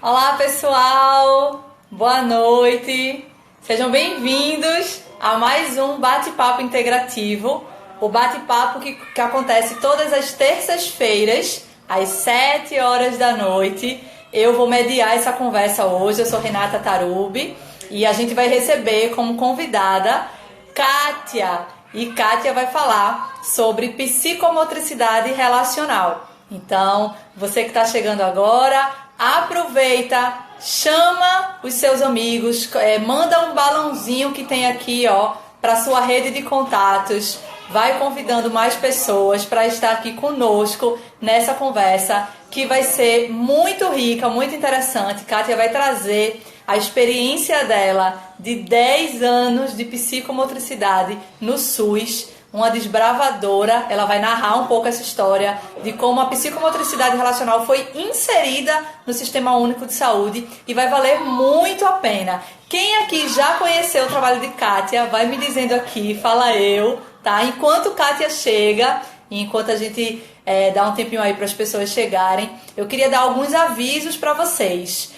Olá, pessoal! Boa noite! Sejam bem-vindos a mais um bate-papo integrativo. O bate-papo que acontece todas as terças-feiras, às 7 horas da noite. Eu vou mediar essa conversa hoje. Eu sou Renata Tarubi e a gente vai receber como convidada Kátia. E Kátia vai falar sobre psicomotricidade relacional. Então, você que está chegando agora, aproveita, chama os seus amigos, manda um balãozinho que tem aqui, para sua rede de contatos. Vai convidando mais pessoas para estar aqui conosco nessa conversa, que vai ser muito rica, muito interessante. Kátia vai trazer a experiência dela de 10 anos de psicomotricidade no SUS, uma desbravadora. Ela vai narrar um pouco essa história de como a psicomotricidade relacional foi inserida no Sistema Único de Saúde e vai valer muito a pena. Quem aqui já conheceu o trabalho de Kátia, vai me dizendo aqui, fala eu, tá? Enquanto Kátia chega, enquanto a gente dá um tempinho aí para as pessoas chegarem, eu queria dar alguns avisos para vocês.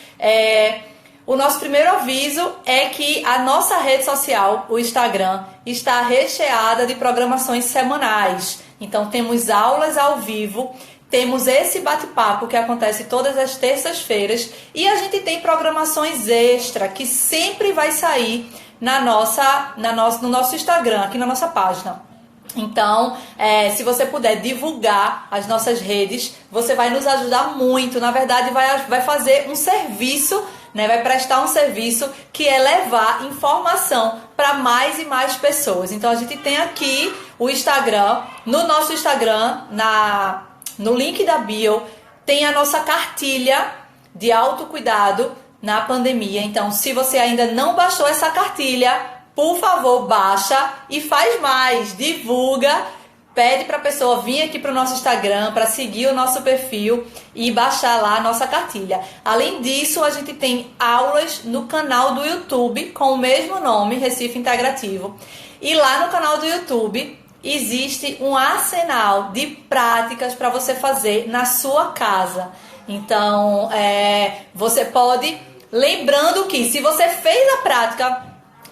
O nosso primeiro aviso é que a nossa rede social, o Instagram, está recheada de programações semanais. Então, temos aulas ao vivo, temos esse bate-papo que acontece todas as terças-feiras e a gente tem programações extra que sempre vai sair no nosso Instagram, aqui na nossa página. Então, se você puder divulgar as nossas redes, você vai nos ajudar muito. Na verdade, vai fazer um serviço, né? Vai prestar um serviço que é levar informação para mais e mais pessoas. Então, a gente tem aqui o Instagram. No nosso Instagram, no link da bio, tem a nossa cartilha de autocuidado na pandemia. Então, se você ainda não baixou essa cartilha, por favor, baixa e faz mais, divulga, pede para a pessoa vir aqui para o nosso Instagram, para seguir o nosso perfil e baixar lá a nossa cartilha. Além disso, a gente tem aulas no canal do YouTube com o mesmo nome, Recife Integrativo. E lá no canal do YouTube existe um arsenal de práticas para você fazer na sua casa. Então, você pode, lembrando que se você fez a prática,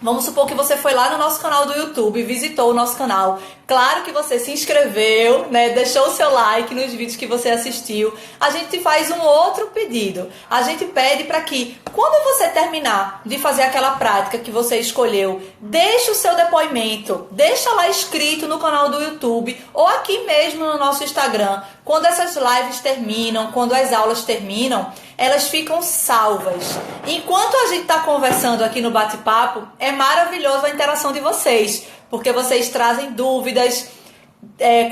vamos supor que você foi lá no nosso canal do YouTube, visitou o nosso canal. Claro que você se inscreveu, né? Deixou o seu like nos vídeos que você assistiu. A gente faz um outro pedido. A gente pede para que, quando você terminar de fazer aquela prática que você escolheu, deixe o seu depoimento, deixa lá escrito no canal do YouTube ou aqui mesmo no nosso Instagram. Quando essas lives terminam, quando as aulas terminam, elas ficam salvas. Enquanto a gente está conversando aqui no bate-papo, é maravilhoso a interação de vocês, porque vocês trazem dúvidas,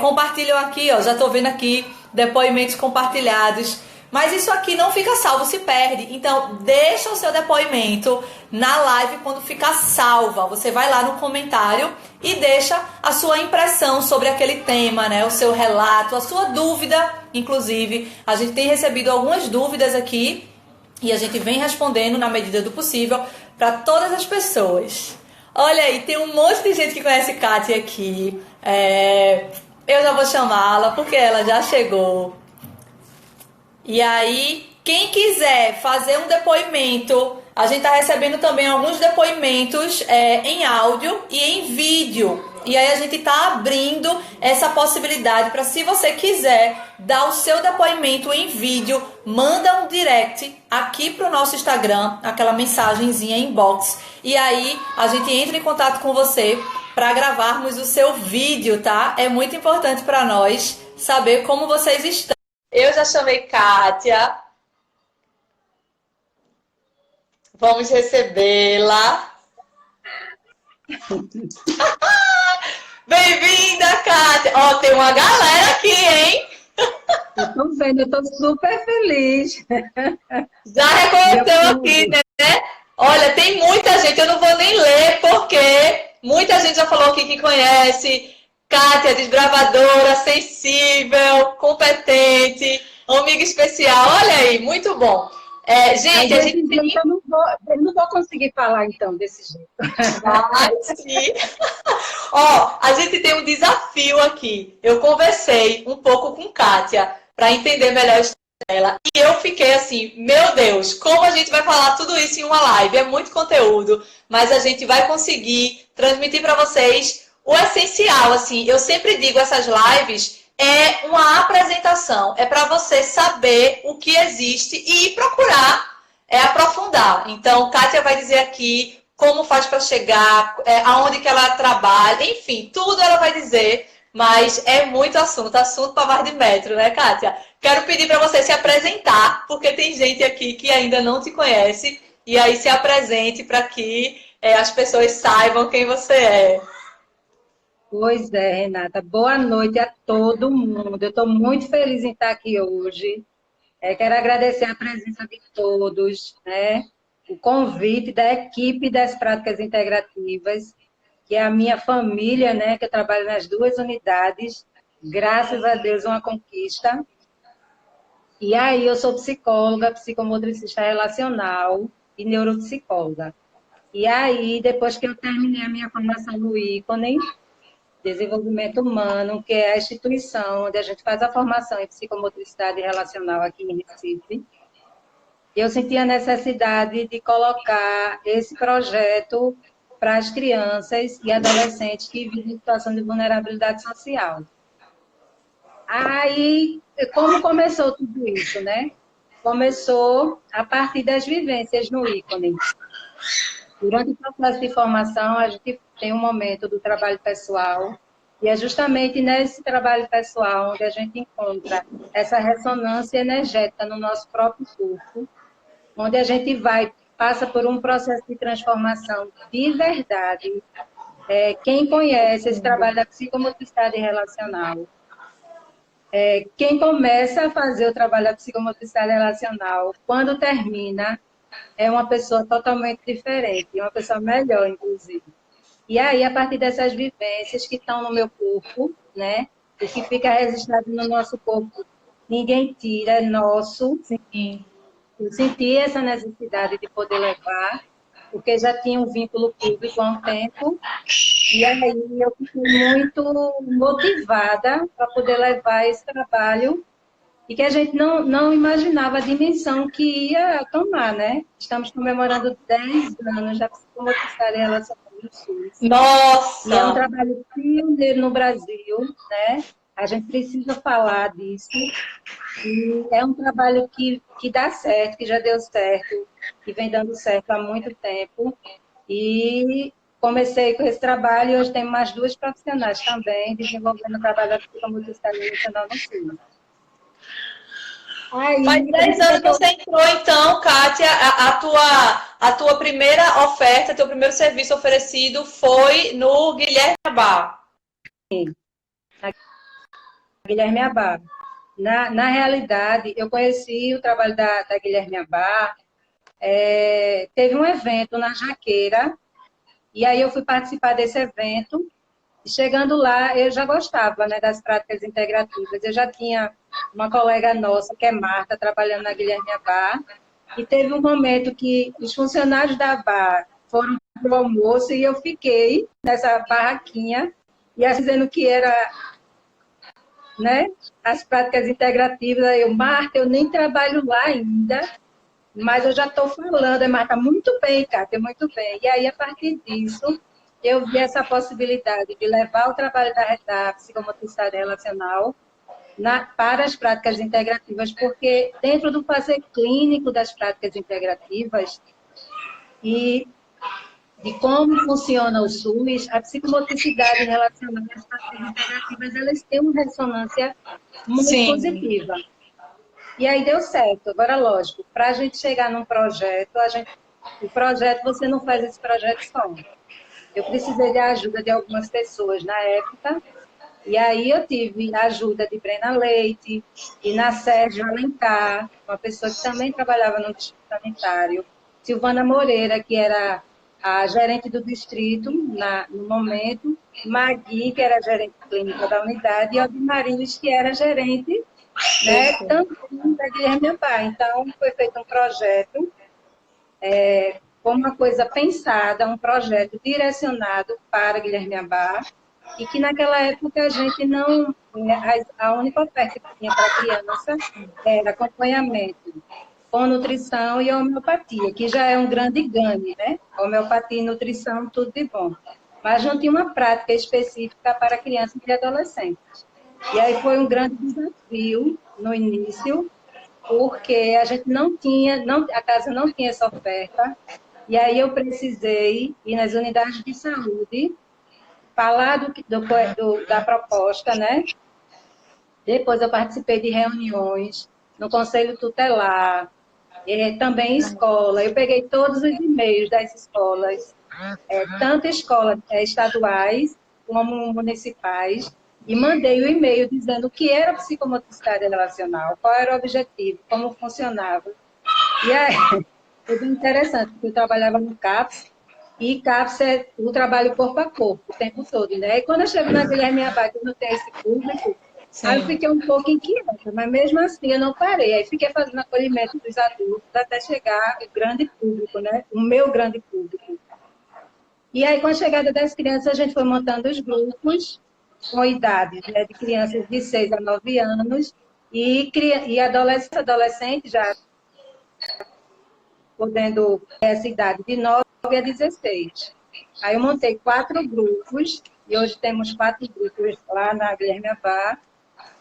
compartilham aqui, já estou vendo aqui depoimentos compartilhados, mas isso aqui não fica salvo, se perde. Então, deixa o seu depoimento na live quando ficar salva. Você vai lá no comentário e deixa a sua impressão sobre aquele tema, né? O seu relato, a sua dúvida, inclusive. A gente tem recebido algumas dúvidas aqui e a gente vem respondendo na medida do possível para todas as pessoas. Olha aí, tem um monte de gente que conhece Kátia aqui. Eu já vou chamá-la porque ela já chegou. E aí, quem quiser fazer um depoimento, a gente está recebendo também alguns depoimentos em áudio e em vídeo. E aí a gente está abrindo essa possibilidade para, se você quiser dar o seu depoimento em vídeo, manda um direct aqui para o nosso Instagram, aquela mensagenzinha inbox. E aí a gente entra em contato com você para gravarmos o seu vídeo, tá? É muito importante para nós saber como vocês estão. Eu já chamei Kátia. Vamos recebê-la. Bem-vinda, Kátia. Tem uma galera aqui, hein? Eu tô vendo, eu tô super feliz. Já reconheceu aqui, né? Olha, tem muita gente, eu não vou nem ler, porque muita gente já falou aqui que conhece. Kátia, desbravadora, sensível, competente, amiga especial. Olha aí, muito bom. Gente, a gente tem... eu não vou conseguir falar, então, desse jeito. Sim. A gente tem um desafio aqui. Eu conversei um pouco com Kátia para entender melhor a E eu fiquei assim, meu Deus, como a gente vai falar tudo isso em uma live? É muito conteúdo, mas a gente vai conseguir transmitir para vocês o essencial. Assim, eu sempre digo, essas lives é uma apresentação, é para você saber o que existe e ir procurar aprofundar. Então, Kátia vai dizer aqui como faz para chegar, aonde que ela trabalha, enfim, tudo ela vai dizer, mas é muito assunto para mais de metro, né, Kátia? Quero pedir para você se apresentar, porque tem gente aqui que ainda não te conhece, e aí se apresente para que as pessoas saibam quem você é. Pois é, Renata. Boa noite a todo mundo. Eu estou muito feliz em estar aqui hoje. Quero agradecer a presença de todos, né? O convite da equipe das práticas integrativas, que é a minha família, né? Que eu trabalho nas duas unidades. Graças a Deus, uma conquista. E aí, eu sou psicóloga, psicomotricista relacional e neuropsicóloga. E aí, depois que eu terminei a minha formação no ícone, Desenvolvimento Humano, que é a instituição onde a gente faz a formação em psicomotricidade relacional aqui em Recife, eu senti a necessidade de colocar esse projeto para as crianças e adolescentes que vivem em situação de vulnerabilidade social. Aí, como começou tudo isso, né? Começou a partir das vivências no ícone. Durante o processo de formação, a gente tem um momento do trabalho pessoal, e é justamente nesse trabalho pessoal onde a gente encontra essa ressonância energética no nosso próprio corpo, onde a gente passa por um processo de transformação de verdade. Quem conhece esse trabalho da psicomotricidade relacional, quem começa a fazer o trabalho da psicomotricidade relacional, quando termina, é uma pessoa totalmente diferente, uma pessoa melhor, inclusive. E aí, a partir dessas vivências que estão no meu corpo, né? O que fica registrado no nosso corpo, ninguém tira, é nosso. Sim. Eu senti essa necessidade de poder levar, porque já tinha um vínculo público há um tempo, e aí eu fiquei muito motivada para poder levar esse trabalho, e que a gente não imaginava a dimensão que ia tomar, né? Estamos comemorando 10 anos da psicomotricidade relacionada no SUS. E é um Nossa! trabalho pioneiro no Brasil, né? A gente precisa falar disso. E é um trabalho que dá certo, que já deu certo, que vem dando certo há muito tempo. E comecei com esse trabalho e hoje tem mais duas profissionais também desenvolvendo o trabalho da psicomotricidade emocional no SUS. Faz Aí, 10 anos que você entrou, então, Kátia, a tua primeira oferta, teu primeiro serviço oferecido foi no Guilherme Abá. Guilherme Abá. Na realidade, eu conheci o trabalho da Guilherme Abá, teve um evento na Jaqueira, e aí eu fui participar desse evento, e chegando lá, eu já gostava, né, das práticas integrativas. Eu já tinha uma colega nossa, que é Marta, trabalhando na Guilherme Abá, e teve um momento que os funcionários da Abá foram para o almoço e eu fiquei nessa barraquinha, e dizendo que era, né, as práticas integrativas. Aí eu, Marta, eu nem trabalho lá ainda, mas eu já estou falando, Marta, muito bem, Cátia, muito bem. E aí, a partir disso, eu vi essa possibilidade de levar o trabalho da psicomotricidade relacional para as práticas integrativas, porque dentro do fazer clínico das práticas integrativas e de como funciona o SUS, a psicomotricidade relacionada às práticas integrativas, elas têm uma ressonância muito Sim. positiva. E aí deu certo. Agora, lógico, para a gente chegar num projeto, o projeto, você não faz esse projeto só. Eu precisei da ajuda de algumas pessoas na época, e aí eu tive a ajuda de Brena Leite e na Sérgio Alencar, uma pessoa que também trabalhava no distrito sanitário, Silvana Moreira, que era a gerente do distrito no momento, Magui, que era gerente clínica da unidade, e Aldimarilis, que era gerente, né, também da Guilherme Abá. Então, foi feito um projeto com uma coisa pensada, um projeto direcionado para Guilherme Abá, e que naquela época a gente não... A única oferta que tinha para a criança era acompanhamento com nutrição e homeopatia, que já é um grande ganho, né? Homeopatia e nutrição, tudo de bom. Mas não tinha uma prática específica para crianças e adolescentes. E aí foi um grande desafio no início, porque a gente não tinha, não, a casa não tinha essa oferta, e aí eu precisei ir nas unidades de saúde, falar da proposta, né? Depois eu participei de reuniões no Conselho Tutelar, também escola. Eu peguei todos os e-mails das escolas, tanto escolas estaduais como municipais, e mandei o e-mail dizendo o que era psicomotricidade relacional, qual era o objetivo, como funcionava. E aí, foi bem interessante, porque eu trabalhava no CAPS, e CAPS é o trabalho corpo a corpo, o tempo todo, né? E quando eu chego na Guilherme Abad, eu não tenho esse público, aí eu Sim. fiquei um pouco inquieta, mas mesmo assim eu não parei. Aí fiquei fazendo acolhimento dos adultos até chegar o grande público, né? O meu grande público. E aí, com a chegada das crianças, a gente foi montando os grupos com idades, né? De crianças de 6 a 9 anos e adolescente já podendo ter essa idade de 9 a 16. Aí eu montei 4 grupos, e hoje temos 4 grupos lá na Guilherme Abá,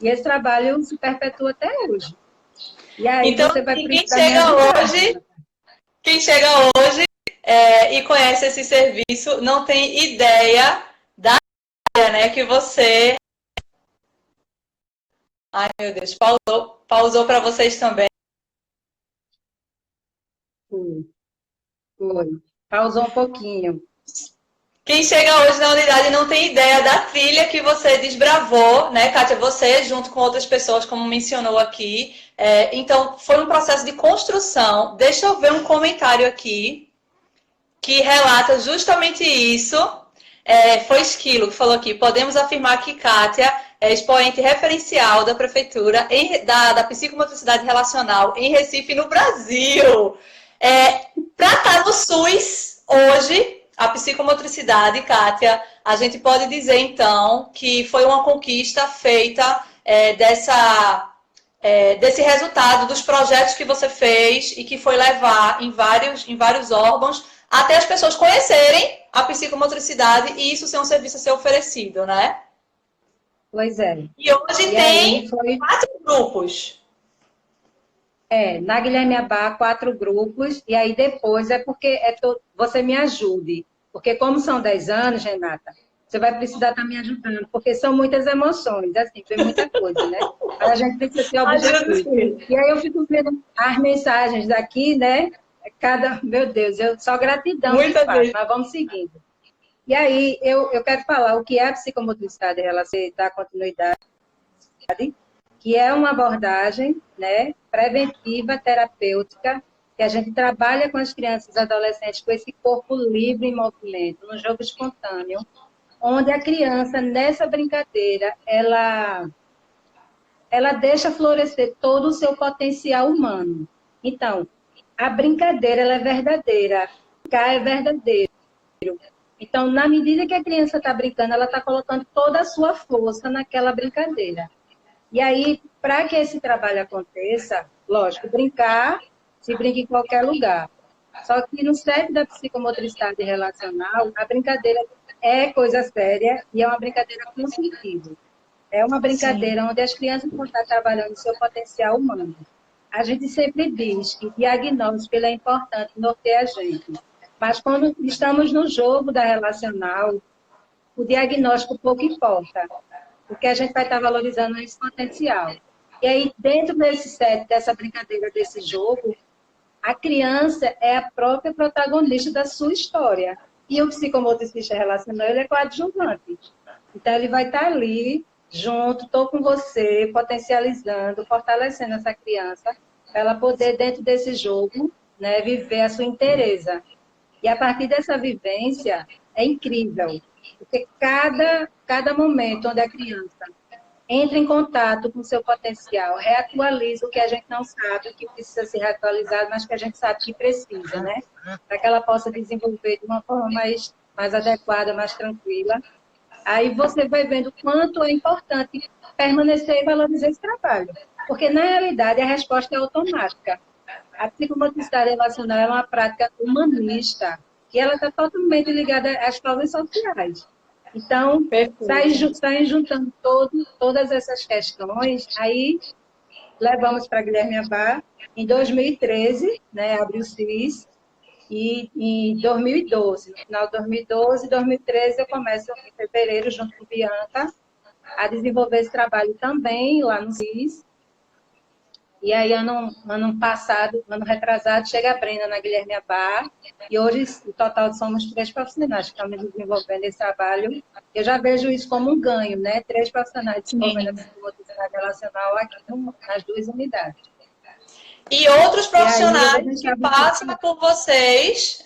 e esse trabalho se perpetua até hoje. E aí Então, você vai assim, precisar me ajudar. quem chega hoje e conhece esse serviço não tem ideia da área, né, que você... Ai, meu Deus, pausou para vocês também. Foi, foi. Pausou um pouquinho. Quem chega hoje na unidade não tem ideia da trilha que você desbravou, né, Kátia? Você, junto com outras pessoas, como mencionou aqui. Então, foi um processo de construção. Deixa eu ver um comentário aqui que relata justamente isso. Foi Esquilo que falou aqui. Podemos afirmar que Kátia é expoente referencial da prefeitura da psicomotricidade relacional em Recife, no Brasil. Para estar no SUS hoje, a psicomotricidade, Kátia, a gente pode dizer então que foi uma conquista feita desse resultado dos projetos que você fez e que foi levar em vários órgãos até as pessoas conhecerem a psicomotricidade e isso ser um serviço a ser oferecido, né? Pois é. E hoje E aí tem foi 4 grupos. na Guilherme Abá, 4 grupos, e aí depois porque você me ajude. Porque como são 10 anos, Renata, você vai precisar estar me ajudando, porque são muitas emoções, assim, foi muita coisa, né? Aí a gente precisa ter Ajuda objetivo. sim. E aí eu fico vendo as mensagens daqui, né? Meu Deus, só gratidão de Muita fato, gente. mas vamos seguindo. E aí eu quero falar o que é a psicomotricidade, ela dar continuidade, que é uma abordagem, né, preventiva, terapêutica, que a gente trabalha com as crianças e adolescentes com esse corpo livre em movimento, no jogo espontâneo, onde a criança, nessa brincadeira, ela deixa florescer todo o seu potencial humano. Então, a brincadeira ela é verdadeira, brincar é verdadeiro. Então, na medida que a criança está brincando, ela está colocando toda a sua força naquela brincadeira. E aí, para que esse trabalho aconteça, lógico, brincar, se brinca em qualquer lugar. Só que no CEP da psicomotricidade relacional, a brincadeira é coisa séria e é uma brincadeira com sentido. É uma Sim. brincadeira onde as crianças vão estar trabalhando o seu potencial humano. A gente sempre diz que diagnóstico ele é importante, norteia a gente. Mas quando estamos no jogo da relacional, o diagnóstico pouco importa, porque a gente vai estar valorizando esse potencial. E aí, dentro desse set, dessa brincadeira, desse jogo, a criança é a própria protagonista da sua história. E o psicomotricista relacional, ele é coadjuvante. Então, ele vai estar ali, junto, estou com você, potencializando, fortalecendo essa criança, para ela poder, dentro desse jogo, né, viver a sua inteireza. E a partir dessa vivência, é incrível, porque cada momento onde a criança entra em contato com o seu potencial, reatualiza o que a gente não sabe, o que precisa ser reatualizado, mas que a gente sabe que precisa, né? Para que ela possa desenvolver de uma forma mais adequada, mais tranquila. Aí você vai vendo o quanto é importante permanecer e valorizar esse trabalho. Porque, na realidade, a resposta é automática. A psicomotricidade relacional é uma prática humanista e ela está totalmente ligada às causas sociais. Então, Perfeito. saem juntando todas essas questões, aí levamos para Guilherme Abá. Em 2013, né, abriu o CIS, e em 2012, no final de 2012, 2013, eu começo em fevereiro, junto com Bianca, a desenvolver esse trabalho também lá no CIS. E aí, ano passado, ano retrasado, chega a Brenda na Guilherme Abá, e hoje, o total somos 3 profissionais que estamos desenvolvendo esse trabalho. Eu já vejo isso como um ganho, né? 3 profissionais desenvolvendo a Sim. psicomotricidade relacional aqui nas 2 unidades. E outros E aí, eu vou profissionais que deixar você... passam por vocês,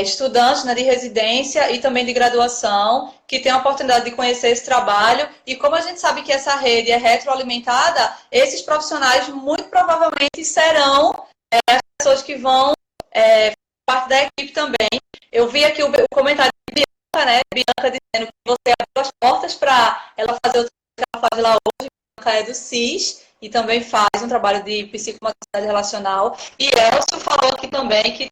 estudantes, né, de residência e também de graduação, que têm a oportunidade de conhecer esse trabalho. E como a gente sabe que essa rede é retroalimentada, esses profissionais muito provavelmente serão pessoas que vão parte da equipe também. Eu vi aqui o comentário de Bianca, né? Bianca dizendo que você abriu as portas para ela fazer o que ela faz lá hoje. Bianca é do CIS e também faz um trabalho de psicomotricidade relacional. E Elcio falou aqui também que o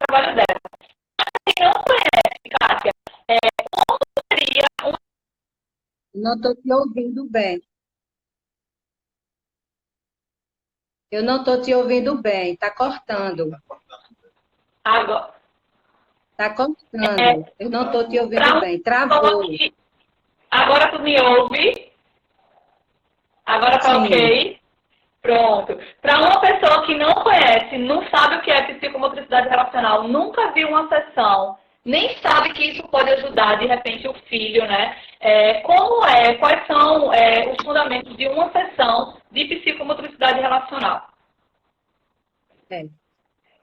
trabalho dela. Quem não conhece, Kátia, seria Não estou te ouvindo bem. Eu não estou te ouvindo bem. Está cortando. agora. Está cortando. Eu não estou te ouvindo bem. Travou. Agora tu me ouve? Agora tá Sim. ok? Pronto. Para uma pessoa que não conhece, não sabe o que é psicomotricidade relacional, nunca viu uma sessão, nem sabe que isso pode ajudar, de repente, o filho, né? Quais são os fundamentos de uma sessão de psicomotricidade relacional? É.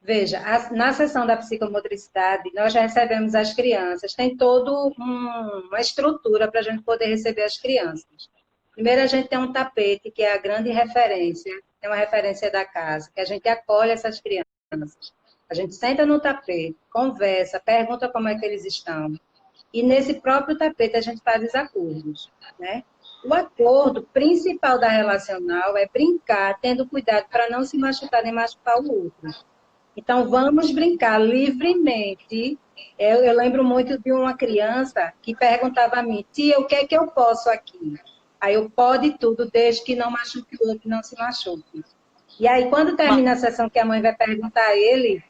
Veja, na sessão da psicomotricidade, nós já recebemos as crianças, tem toda uma estrutura para a gente poder receber as crianças. Primeiro, a gente tem um tapete, que é a grande referência, é uma referência da casa, que a gente acolhe essas crianças. A gente senta no tapete, conversa, pergunta como é que eles estão. E nesse próprio tapete a gente faz os acordos, né? O acordo principal da relacional é brincar, tendo cuidado para não se machucar nem machucar o outro. Então, vamos brincar livremente. Eu lembro muito de uma criança que perguntava a mim, tia, o que é que eu posso aqui? Aí eu pode tudo, desde que não machuque o outro, não se machuque. E aí, quando termina a sessão que a mãe vai perguntar a ele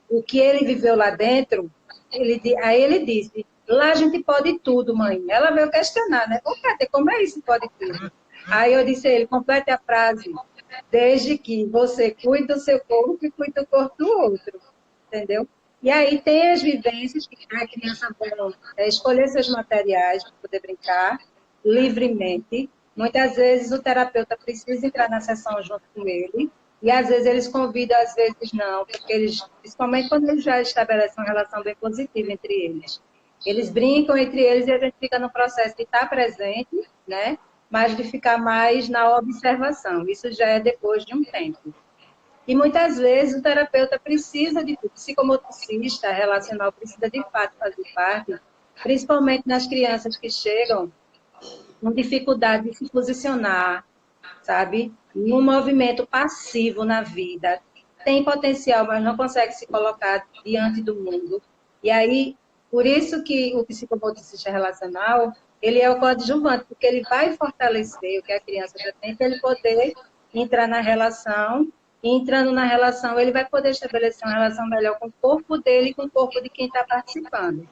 o que ele viveu lá dentro, aí ele disse, lá a gente pode tudo, mãe. Ela veio questionar, né? Ô, Cátia, como é isso, pode tudo? Aí eu disse a ele, complete a frase, desde que você cuide do seu corpo e cuide do corpo do outro, entendeu? E aí tem as vivências que a criança vai escolher seus materiais para poder brincar livremente. Muitas vezes o terapeuta precisa entrar na sessão junto com ele, e às vezes eles convidam, às vezes não, porque eles, principalmente quando eles já estabelecem uma relação bem positiva entre eles. Eles brincam entre eles e a gente fica no processo de estar presente, né? Mas de ficar mais na observação. Isso já é depois de um tempo. E muitas vezes o terapeuta precisa de o psicomotricista relacional precisa de fato fazer parte, principalmente nas crianças que chegam com dificuldade de se posicionar, sabe? Num movimento passivo na vida. Tem potencial, mas não consegue se colocar diante do mundo. E aí, por isso que o psicomotricista relacional, ele é o coadjuvante, porque ele vai fortalecer o que a criança já tem, para ele poder entrar na relação, e entrando na relação, ele vai poder estabelecer uma relação melhor com o corpo dele e com o corpo de quem está participando.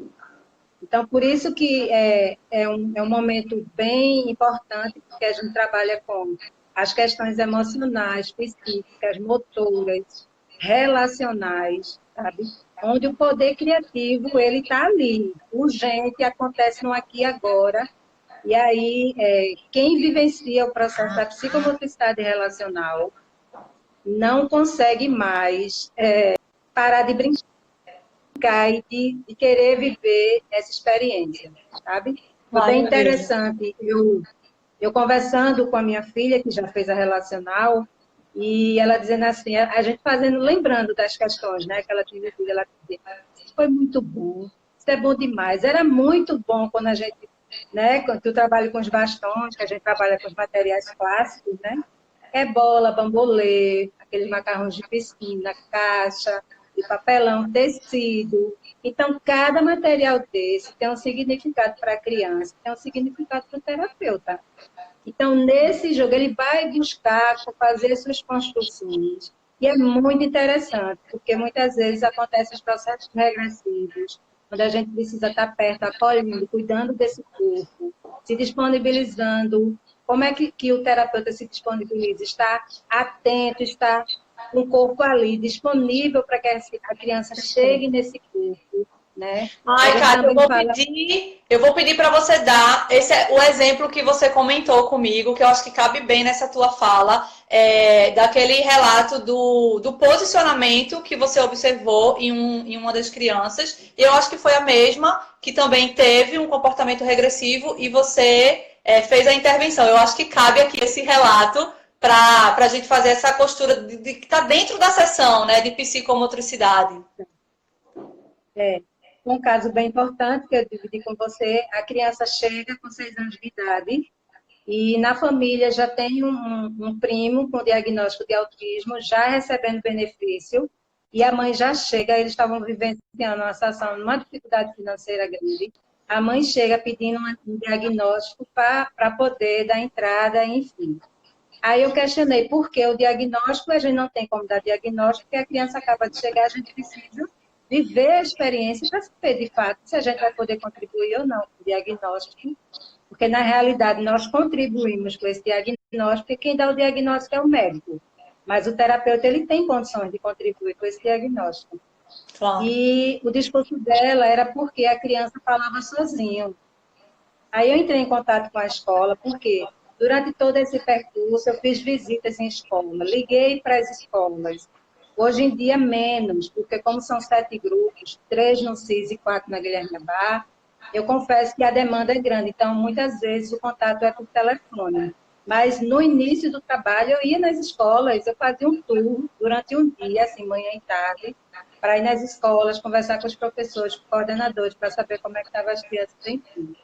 Então, por isso que é um momento bem importante, porque a gente trabalha com as questões emocionais, psíquicas, motoras, relacionais, sabe? Onde o poder criativo, ele está ali, urgente, acontece no aqui e agora. E aí, quem vivencia o processo da psicomotricidade relacional não consegue mais parar de brincar e de querer viver essa experiência, sabe? Foi bem Maravilha. interessante eu Eu conversando com a minha filha, que já fez a relacional, e ela dizendo assim, a gente fazendo, lembrando das questões, né, que ela tinha vivido, ela dizia, isso foi muito bom, isso é bom demais. Era muito bom quando a gente, né, quando tu trabalha com os bastões, que a gente trabalha com os materiais clássicos, né, é bola, bambolê, aqueles macarrões de piscina, caixa, de papelão, tecido. Então, cada material desse tem um significado para a criança, tem um significado para o terapeuta. Então, nesse jogo, ele vai buscar fazer suas construções. E é muito interessante, porque muitas vezes acontecem os processos regressivos, onde a gente precisa estar perto, acolhendo, cuidando desse corpo, se disponibilizando. Como é que o terapeuta se disponibiliza? Está atento, está com o corpo ali, disponível para que a criança chegue nesse corpo, né? A Ai, gente Kátia, também fala, eu vou pedir para você dar esse é o exemplo que você comentou comigo, que eu acho que cabe bem nessa tua fala, daquele relato do posicionamento que você observou em uma das crianças. E eu acho que foi a mesma que também teve um comportamento regressivo e você fez a intervenção. Eu acho que cabe aqui esse relato para a gente fazer essa costura de que está dentro da sessão, né, de psicomotricidade. é, um caso bem importante que eu dividi com você, a criança chega com 6 anos de idade e na família já tem um primo com diagnóstico de autismo, já recebendo benefício, e a mãe já chega, eles estavam vivenciando uma situação, uma dificuldade financeira grande, a mãe chega pedindo um diagnóstico para poder dar entrada, enfim. Aí eu questionei por que o diagnóstico, a gente não tem como dar diagnóstico, porque a criança acaba de chegar, a gente precisa viver a experiência para saber, de fato, se a gente vai poder contribuir ou não com o diagnóstico, porque, na realidade, nós contribuímos com esse diagnóstico e quem dá o diagnóstico é o médico. Mas o terapeuta, ele tem condições de contribuir com esse diagnóstico. Claro. E o discurso dela era porque a criança falava sozinho. Aí eu entrei em contato com a escola, porque durante todo esse percurso eu fiz visitas em escola, liguei para as escolas. Hoje em dia, menos, porque como são 7 grupos, 3 no CIS e 4 na Guilherme Bar, eu confesso que a demanda é grande, então muitas vezes o contato é por telefone. Mas no início do trabalho eu ia nas escolas, eu fazia um tour durante um dia, assim, manhã e tarde, para ir nas escolas, conversar com os professores, com os coordenadores, para saber como é que estavam as crianças, enfim.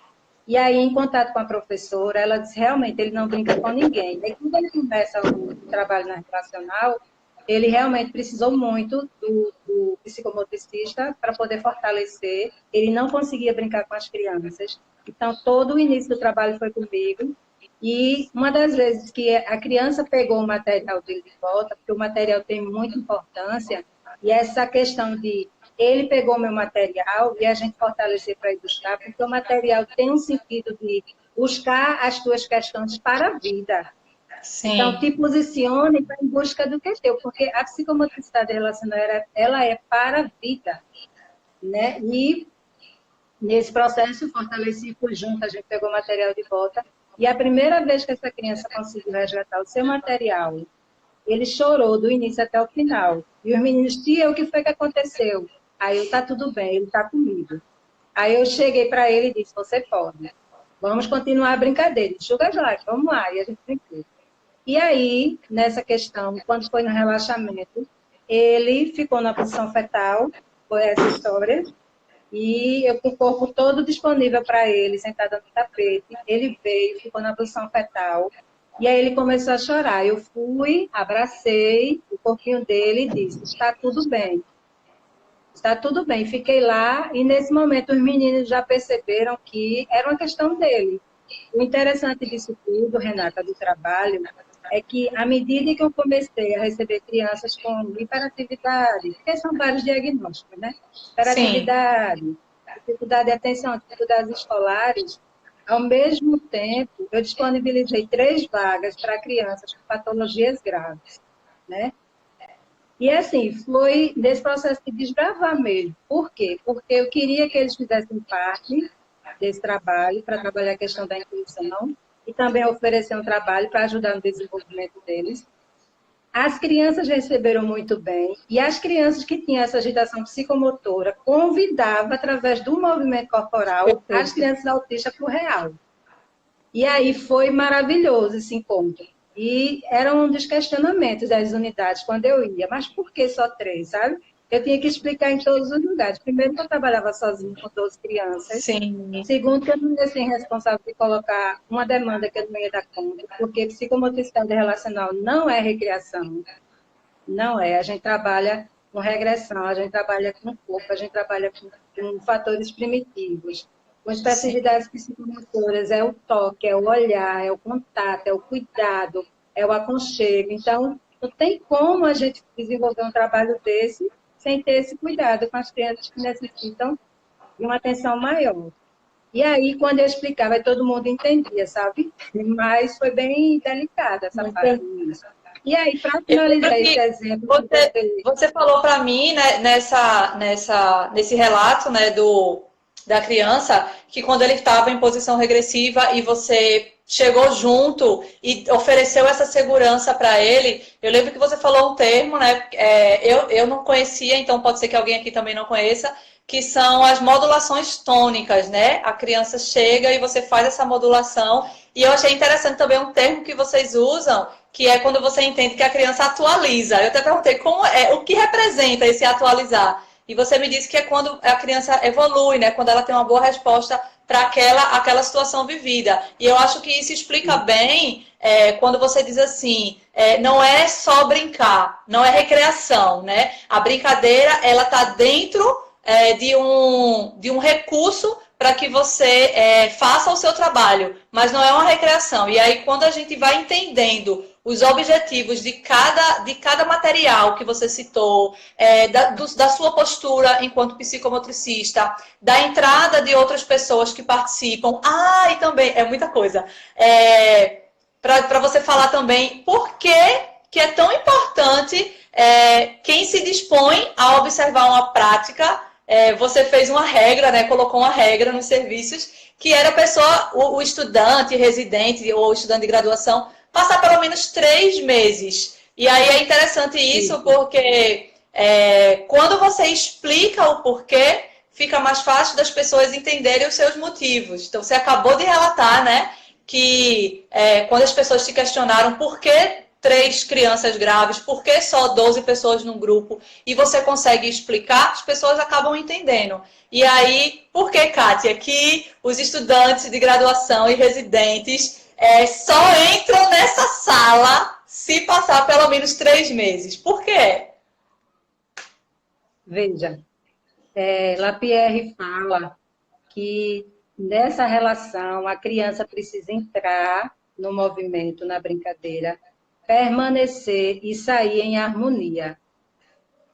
E aí, em contato com a professora, ela disse, realmente, ele não brinca com ninguém. E quando ele começa o trabalho na relacional, ele realmente precisou muito do psicomotricista para poder fortalecer. Ele não conseguia brincar com as crianças. Então, todo o início do trabalho foi comigo. E uma das vezes que a criança pegou o material dele de volta, porque o material tem muita importância, e essa questão de ele pegou meu material e a gente fortalecer para ir buscar, porque o material tem um sentido de buscar as tuas questões para a vida. Então, Sim. te posicione em busca do que é teu, porque a psicomotricidade relacional, ela é para a vida, né? E nesse processo, fortaleci, fui junto, a gente pegou o material de volta, e a primeira vez que essa criança conseguiu resgatar o seu material, ele chorou do início até o final. E os meninos, tia, o que foi que aconteceu? Aí eu, tá tudo bem, ele tá comigo. Aí eu cheguei para ele e disse, você pode. Vamos continuar a brincadeira. Enxuga as lágrimas, vamos lá. E a gente brincou. E aí, nessa questão, quando foi no relaxamento, ele ficou na posição fetal, foi essa história, e eu com o corpo todo disponível para ele, sentado no tapete. Ele veio, ficou na posição fetal, e aí ele começou a chorar. Eu fui, abracei o corpinho dele e disse, está tudo bem. Está tudo bem. Fiquei lá, e nesse momento os meninos já perceberam que era uma questão dele. O interessante disso tudo, Renata, do trabalho, é que à medida que eu comecei a receber crianças com hiperatividade, porque são vários diagnósticos, né? Sim. Hiperatividade, dificuldade de atenção, dificuldades escolares, ao mesmo tempo, eu disponibilizei 3 vagas para crianças com patologias graves, né? E assim, foi nesse processo de desbravar mesmo. Por quê? Porque eu queria que eles fizessem parte desse trabalho, para trabalhar a questão da inclusão, e também oferecer um trabalho para ajudar no desenvolvimento deles. As crianças receberam muito bem, e as crianças que tinham essa agitação psicomotora convidava, através do movimento corporal, as Perfeito. crianças autistas para o real. E aí foi maravilhoso esse encontro. E era um dos questionamentos das unidades quando eu ia. Mas por que só 3, sabe? Eu tinha que explicar em todos os lugares. Primeiro, que eu trabalhava sozinha com 12 crianças. Sim. Segundo, que eu não ia ser responsável de colocar uma demanda que eu não ia dar conta, porque psicomotricidade relacional não é recreação, não é. A gente trabalha com regressão, a gente trabalha com o corpo, a gente trabalha com fatores primitivos, com especificidades psicomotoras, é o toque, é o olhar, é o contato, é o cuidado, é o aconchego. Então, não tem como a gente desenvolver um trabalho desse sem ter esse cuidado com as crianças que necessitam de uma atenção maior. E aí, quando eu explicava, todo mundo entendia, sabe? Mas foi bem delicada essa parte. E aí, para Eu finalizar lembro esse que exemplo que você falou para mim, né, nesse relato, né, da criança, que quando ele estava em posição regressiva e você chegou junto e ofereceu essa segurança para ele, eu lembro que você falou um termo, né, eu não conhecia, então pode ser que alguém aqui também não conheça, que são as modulações tônicas, né? A criança chega e você faz essa modulação. E eu achei interessante também um termo que vocês usam, que é quando você entende que a criança atualiza. Eu até perguntei o que representa esse atualizar. E você me disse que é quando a criança evolui, né? Quando ela tem uma boa resposta para aquela situação vivida. E eu acho que isso explica bem quando você diz assim, não é só brincar, não é recreação, né? A brincadeira, ela está dentro de um recurso para que você faça o seu trabalho, mas não é uma recreação. E aí, quando a gente vai entendendo os objetivos de cada material que você citou, da sua postura enquanto psicomotricista, da entrada de outras pessoas que participam, e também, é muita coisa, para você falar também por que é tão importante quem se dispõe a observar uma prática. Você fez uma regra, né? Colocou uma regra nos serviços, que era a pessoa, o estudante, residente ou estudante de graduação, passar pelo menos 3 meses. E aí é interessante isso, porque quando você explica o porquê, fica mais fácil das pessoas entenderem os seus motivos. Então, você acabou de relatar, né, que quando as pessoas te questionaram por que 3 crianças graves, por que só 12 pessoas num grupo, e você consegue explicar, as pessoas acabam entendendo. E aí, por que, Kátia, que os estudantes de graduação e residentes só entram nessa sala se passar pelo menos 3 meses? Por quê? veja, Lapierre fala que nessa relação a criança precisa entrar no movimento, na brincadeira, permanecer e sair em harmonia.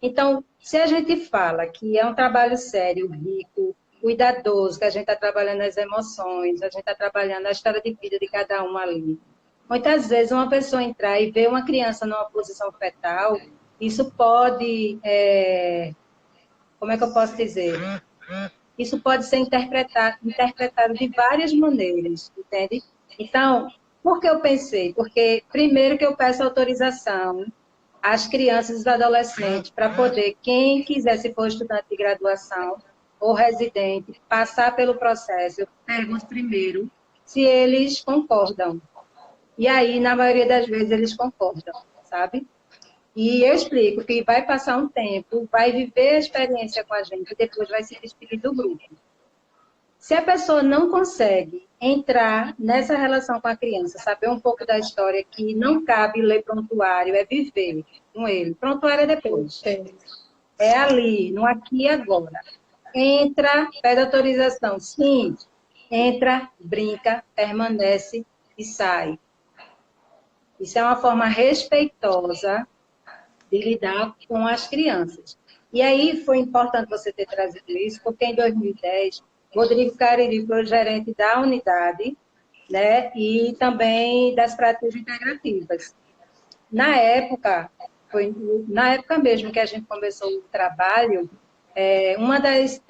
Então, se a gente fala que é um trabalho sério, rico, cuidadoso, que a gente está trabalhando as emoções, a gente está trabalhando a história de vida de cada um ali. Muitas vezes, uma pessoa entrar e ver uma criança numa posição fetal, isso pode, como é que eu posso dizer? Isso pode ser interpretado de várias maneiras, entende? Então, por que eu pensei? Porque, primeiro, que eu peço autorização às crianças e os adolescentes para poder, quem quiser, se for estudante de graduação ou residente, passar pelo processo. Eu pergunto primeiro se eles concordam. E aí, na maioria das vezes, eles concordam, sabe? E eu explico que vai passar um tempo, vai viver a experiência com a gente e depois vai se despedir do grupo. Se a pessoa não consegue entrar nessa relação com a criança, saber um pouco da história, que não cabe ler prontuário, é viver com ele. Prontuário é depois. É ali, no aqui e agora. Entra, pede autorização. Sim, entra, brinca, permanece e sai. Isso é uma forma respeitosa de lidar com as crianças. E aí foi importante você ter trazido isso, porque em 2010, Rodrigo Cariri foi o gerente da unidade, né, e também das práticas integrativas. Na época mesmo que a gente começou o trabalho, uma das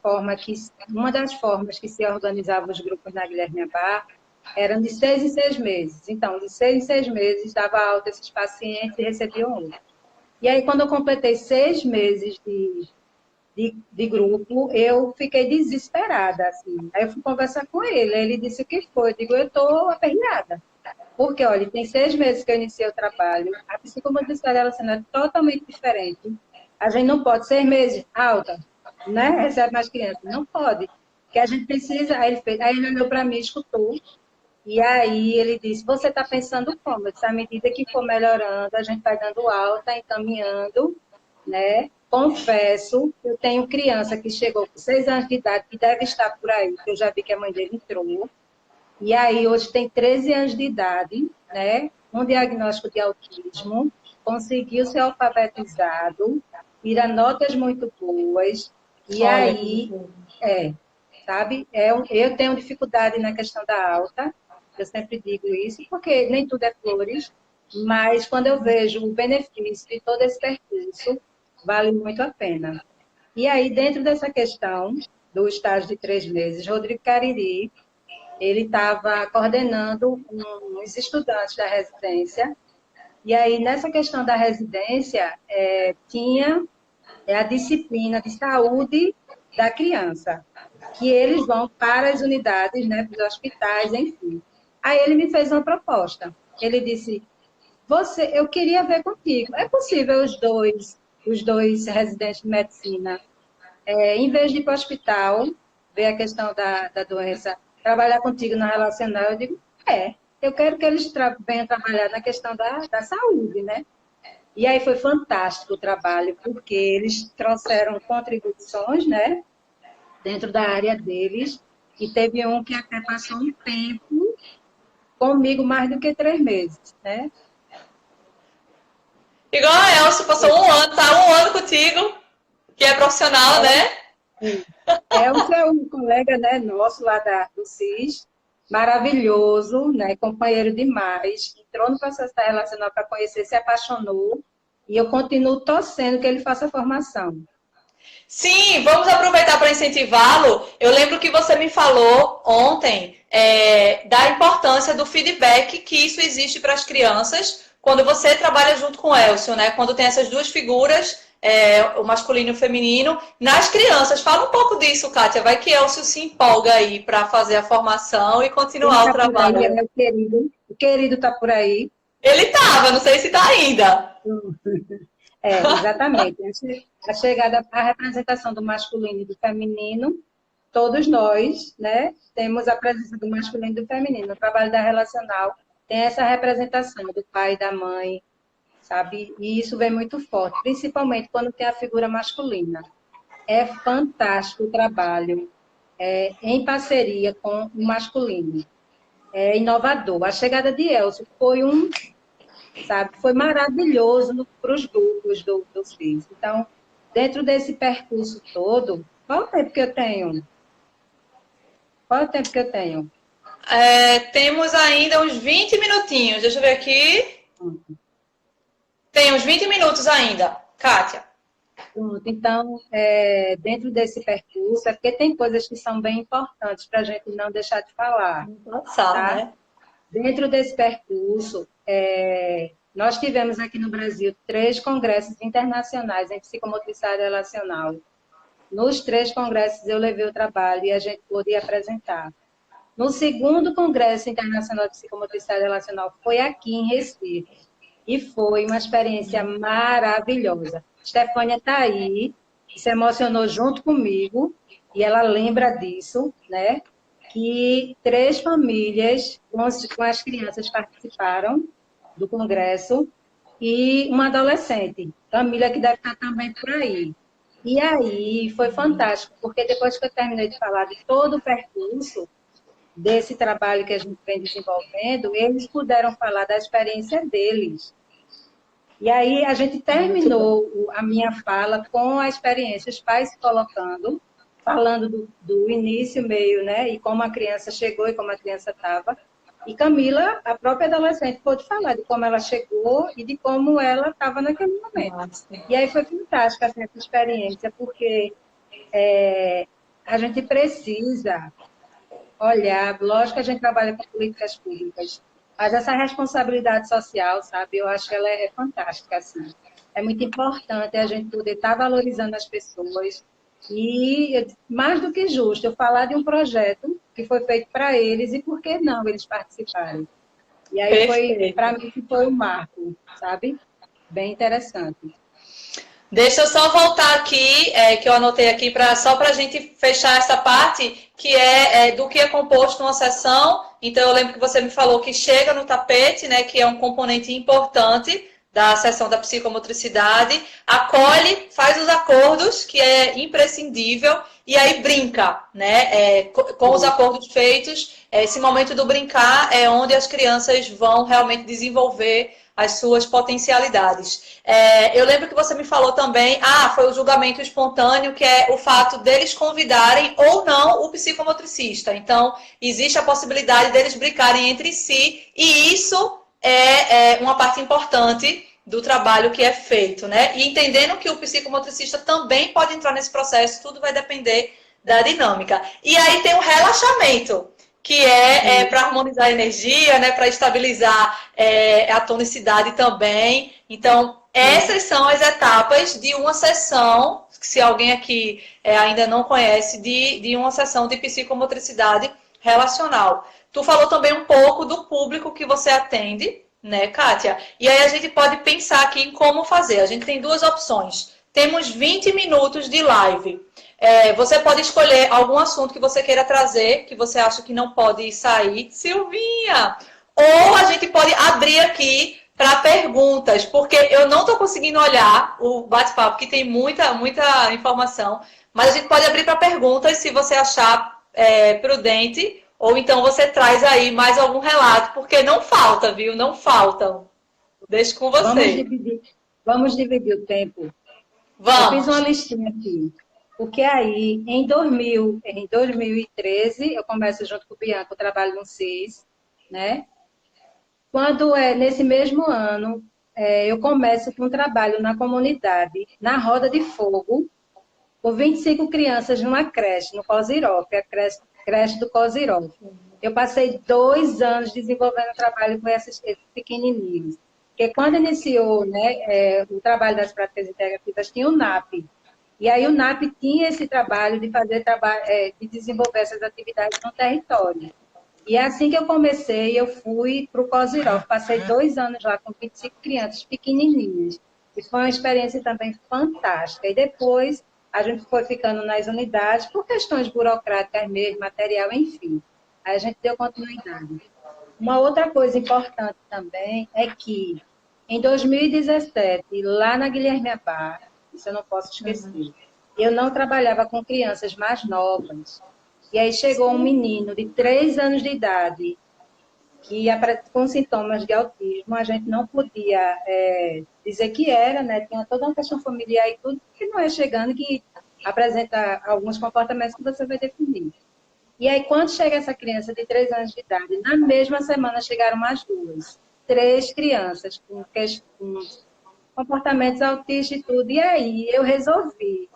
formas que se organizavam os grupos na Guilherme Abá eram de 6 em 6 meses. Então, de 6 em 6 meses, dava alta esses pacientes e recebiam outros. E aí, quando eu completei 6 meses de grupo, eu fiquei desesperada, assim. Aí eu fui conversar com ele, aí ele disse o que foi. Eu digo, eu estou aperreada. Porque, olha, tem 6 meses que eu iniciei o trabalho, a psicomotricidade ela sendo totalmente diferente. A gente não pode, 6 meses, alta, né? Recebe mais crianças. Não pode. Que a gente precisa, aí ele olhou para mim, escutou, e aí ele disse, você está pensando como? Eu disse, à medida que for melhorando, a gente vai dando alta, encaminhando, né? Confesso, eu tenho criança que chegou com 6 anos de idade, que deve estar por aí, que eu já vi que a mãe dele entrou, e aí hoje tem 13 anos de idade, né? Um diagnóstico de autismo, conseguiu ser alfabetizado, tira notas muito boas, e Olha, aí, é, sabe? Eu tenho dificuldade na questão da alta, eu sempre digo isso, porque nem tudo é flores, mas quando eu vejo o benefício de todo esse percurso, vale muito a pena. E aí, dentro dessa questão do estágio de 3 meses, Rodrigo Cariri, ele estava coordenando uns estudantes da residência, e aí, nessa questão da residência, tinha a disciplina de saúde da criança, que eles vão para as unidades, né, para os hospitais, enfim. Aí ele me fez uma proposta. Ele disse, eu queria ver contigo. É possível os dois residentes de medicina, em vez de ir para o hospital, ver a questão da doença, trabalhar contigo na relacional? Eu digo, eu quero que eles venham trabalhar na questão da saúde, né? E aí foi fantástico o trabalho, porque eles trouxeram contribuições, né, dentro da área deles, e teve um que até passou um tempo comigo, mais do que 3 meses, né? igual a Elcio, passou um ano, tá um ano contigo, que é profissional, né? É um colega, né, nosso lá do CIS, maravilhoso, né, companheiro demais, entrou no processo da relacional para conhecer, se apaixonou, e eu continuo torcendo que ele faça a formação. Sim, vamos aproveitar para incentivá-lo. Eu lembro que você me falou ontem da importância do feedback que isso existe para as crianças quando você trabalha junto com o Elcio, né? Quando tem essas duas figuras, o masculino e o feminino, nas crianças. Fala um pouco disso, Kátia. Vai que Elcio se empolga aí para fazer a formação e Ele continuar o está por aí, trabalho. é o querido está por aí. Ele estava, não sei se está ainda. Exatamente. A chegada, a representação do masculino e do feminino, todos nós, né, temos a presença do masculino e do feminino. No trabalho da relacional tem essa representação do pai e da mãe, sabe? E isso vem muito forte, principalmente quando tem a figura masculina. É fantástico o trabalho, em parceria com o masculino. É inovador. A chegada de Elcio foi maravilhoso para os grupos dos filhos. Então, dentro desse percurso todo, qual o tempo que eu tenho? Qual o tempo que eu tenho? Temos ainda uns 20 minutinhos. Deixa eu ver aqui. Tem uns 20 minutos ainda, Kátia. Pronto. Então, dentro desse percurso, é porque tem coisas que são bem importantes para a gente não deixar de falar, Passar, tá? né? Dentro desse percurso, nós tivemos aqui no Brasil 3 congressos internacionais em psicomotricidade relacional. Nos 3 congressos eu levei o trabalho e a gente pôde apresentar. No segundo Congresso Internacional de Psicomotricidade Relacional foi aqui em Recife. E foi uma experiência maravilhosa. Stefânia está aí, se emocionou junto comigo, e ela lembra disso, né? Que 3 famílias com as crianças participaram do congresso e uma adolescente, família que deve estar também por aí. E aí foi fantástico, porque depois que eu terminei de falar de todo o percurso desse trabalho que a gente vem desenvolvendo, eles puderam falar da experiência deles. E aí a gente terminou a minha fala com a experiência, os pais se colocando, falando do início, meio, né? E como a criança chegou e como a criança estava. E Camila, a própria adolescente, pôde falar de como ela chegou e de como ela estava naquele momento. E aí foi fantástica essa experiência, porque a gente precisa olhar, lógico que a gente trabalha com políticas públicas, mas essa responsabilidade social, sabe, eu acho que ela é fantástica, assim. É muito importante a gente poder estar valorizando as pessoas, E mais do que justo eu falar de um projeto que foi feito para eles e por que não eles participarem. E aí foi, Perfeito. para mim, que foi um marco, sabe? Bem interessante. Deixa eu só voltar aqui, que eu anotei aqui, só para a gente fechar essa parte, que do que é composto uma sessão. Então, eu lembro que você me falou que chega no tapete, né, que é um componente importante da sessão da psicomotricidade, acolhe, faz os acordos, que é imprescindível, e aí brinca, né, com os acordos feitos. Esse momento do brincar é onde as crianças vão realmente desenvolver as suas potencialidades. Eu lembro que você me falou também, foi o julgamento espontâneo, que é o fato deles convidarem ou não o psicomotricista. Então, existe a possibilidade deles brincarem entre si, e isso é uma parte importante do trabalho que é feito, né? E entendendo que o psicomotricista também pode entrar nesse processo, tudo vai depender da dinâmica. E aí tem o relaxamento, que para harmonizar a energia, né, para estabilizar a tonicidade também. Então, essas são as etapas de uma sessão, se alguém aqui ainda não conhece, de uma sessão de psicomotricidade relacional. Tu falou também um pouco do público que você atende, né, Kátia? E aí a gente pode pensar aqui em como fazer. A gente tem duas opções. Temos 20 minutos de live. Você pode escolher algum assunto que você queira trazer, que você acha que não pode sair. Silvinha! Ou a gente pode abrir aqui para perguntas, porque eu não estou conseguindo olhar o bate-papo, que tem muita informação, mas a gente pode abrir para perguntas se você achar prudente, ou então você traz aí mais algum relato, porque não falta, viu? Não faltam. Deixo com você. Vamos dividir o tempo. Eu fiz uma Vamos. listinha aqui. Porque aí, em 2013, eu começo junto com o Bianco, eu trabalho no CIS, né? Quando nesse mesmo ano, eu começo com um trabalho na comunidade, na Roda de Fogo, com 25 crianças numa creche, no Cosiró, que é a creche do Cosiró. Eu passei 2 anos desenvolvendo trabalho com esses pequenininhos. Porque quando iniciou, né, o trabalho das práticas integrativas, tinha o NAP. E aí o NAP tinha esse trabalho de de desenvolver essas atividades no território. E é assim que eu comecei, eu fui para o Cosiró. Passei 2 anos lá com 25 crianças pequenininhas. E foi uma experiência também fantástica. E depois a gente foi ficando nas unidades, por questões burocráticas mesmo, material, enfim. Aí a gente deu continuidade. Uma outra coisa importante também é que, em 2017, lá na Guilherme Abá, isso eu não posso esquecer, eu não trabalhava com crianças mais novas. E aí chegou um menino de 3 anos de idade, que com sintomas de autismo, a gente não podia dizer que era, né? Tinha toda uma questão familiar e tudo, que não é chegando, que apresenta alguns comportamentos que você vai definir. E aí, quando chega essa criança de 3 anos de idade, na mesma semana chegaram mais 2. 3 crianças com comportamentos autistas e tudo. E aí, eu resolvi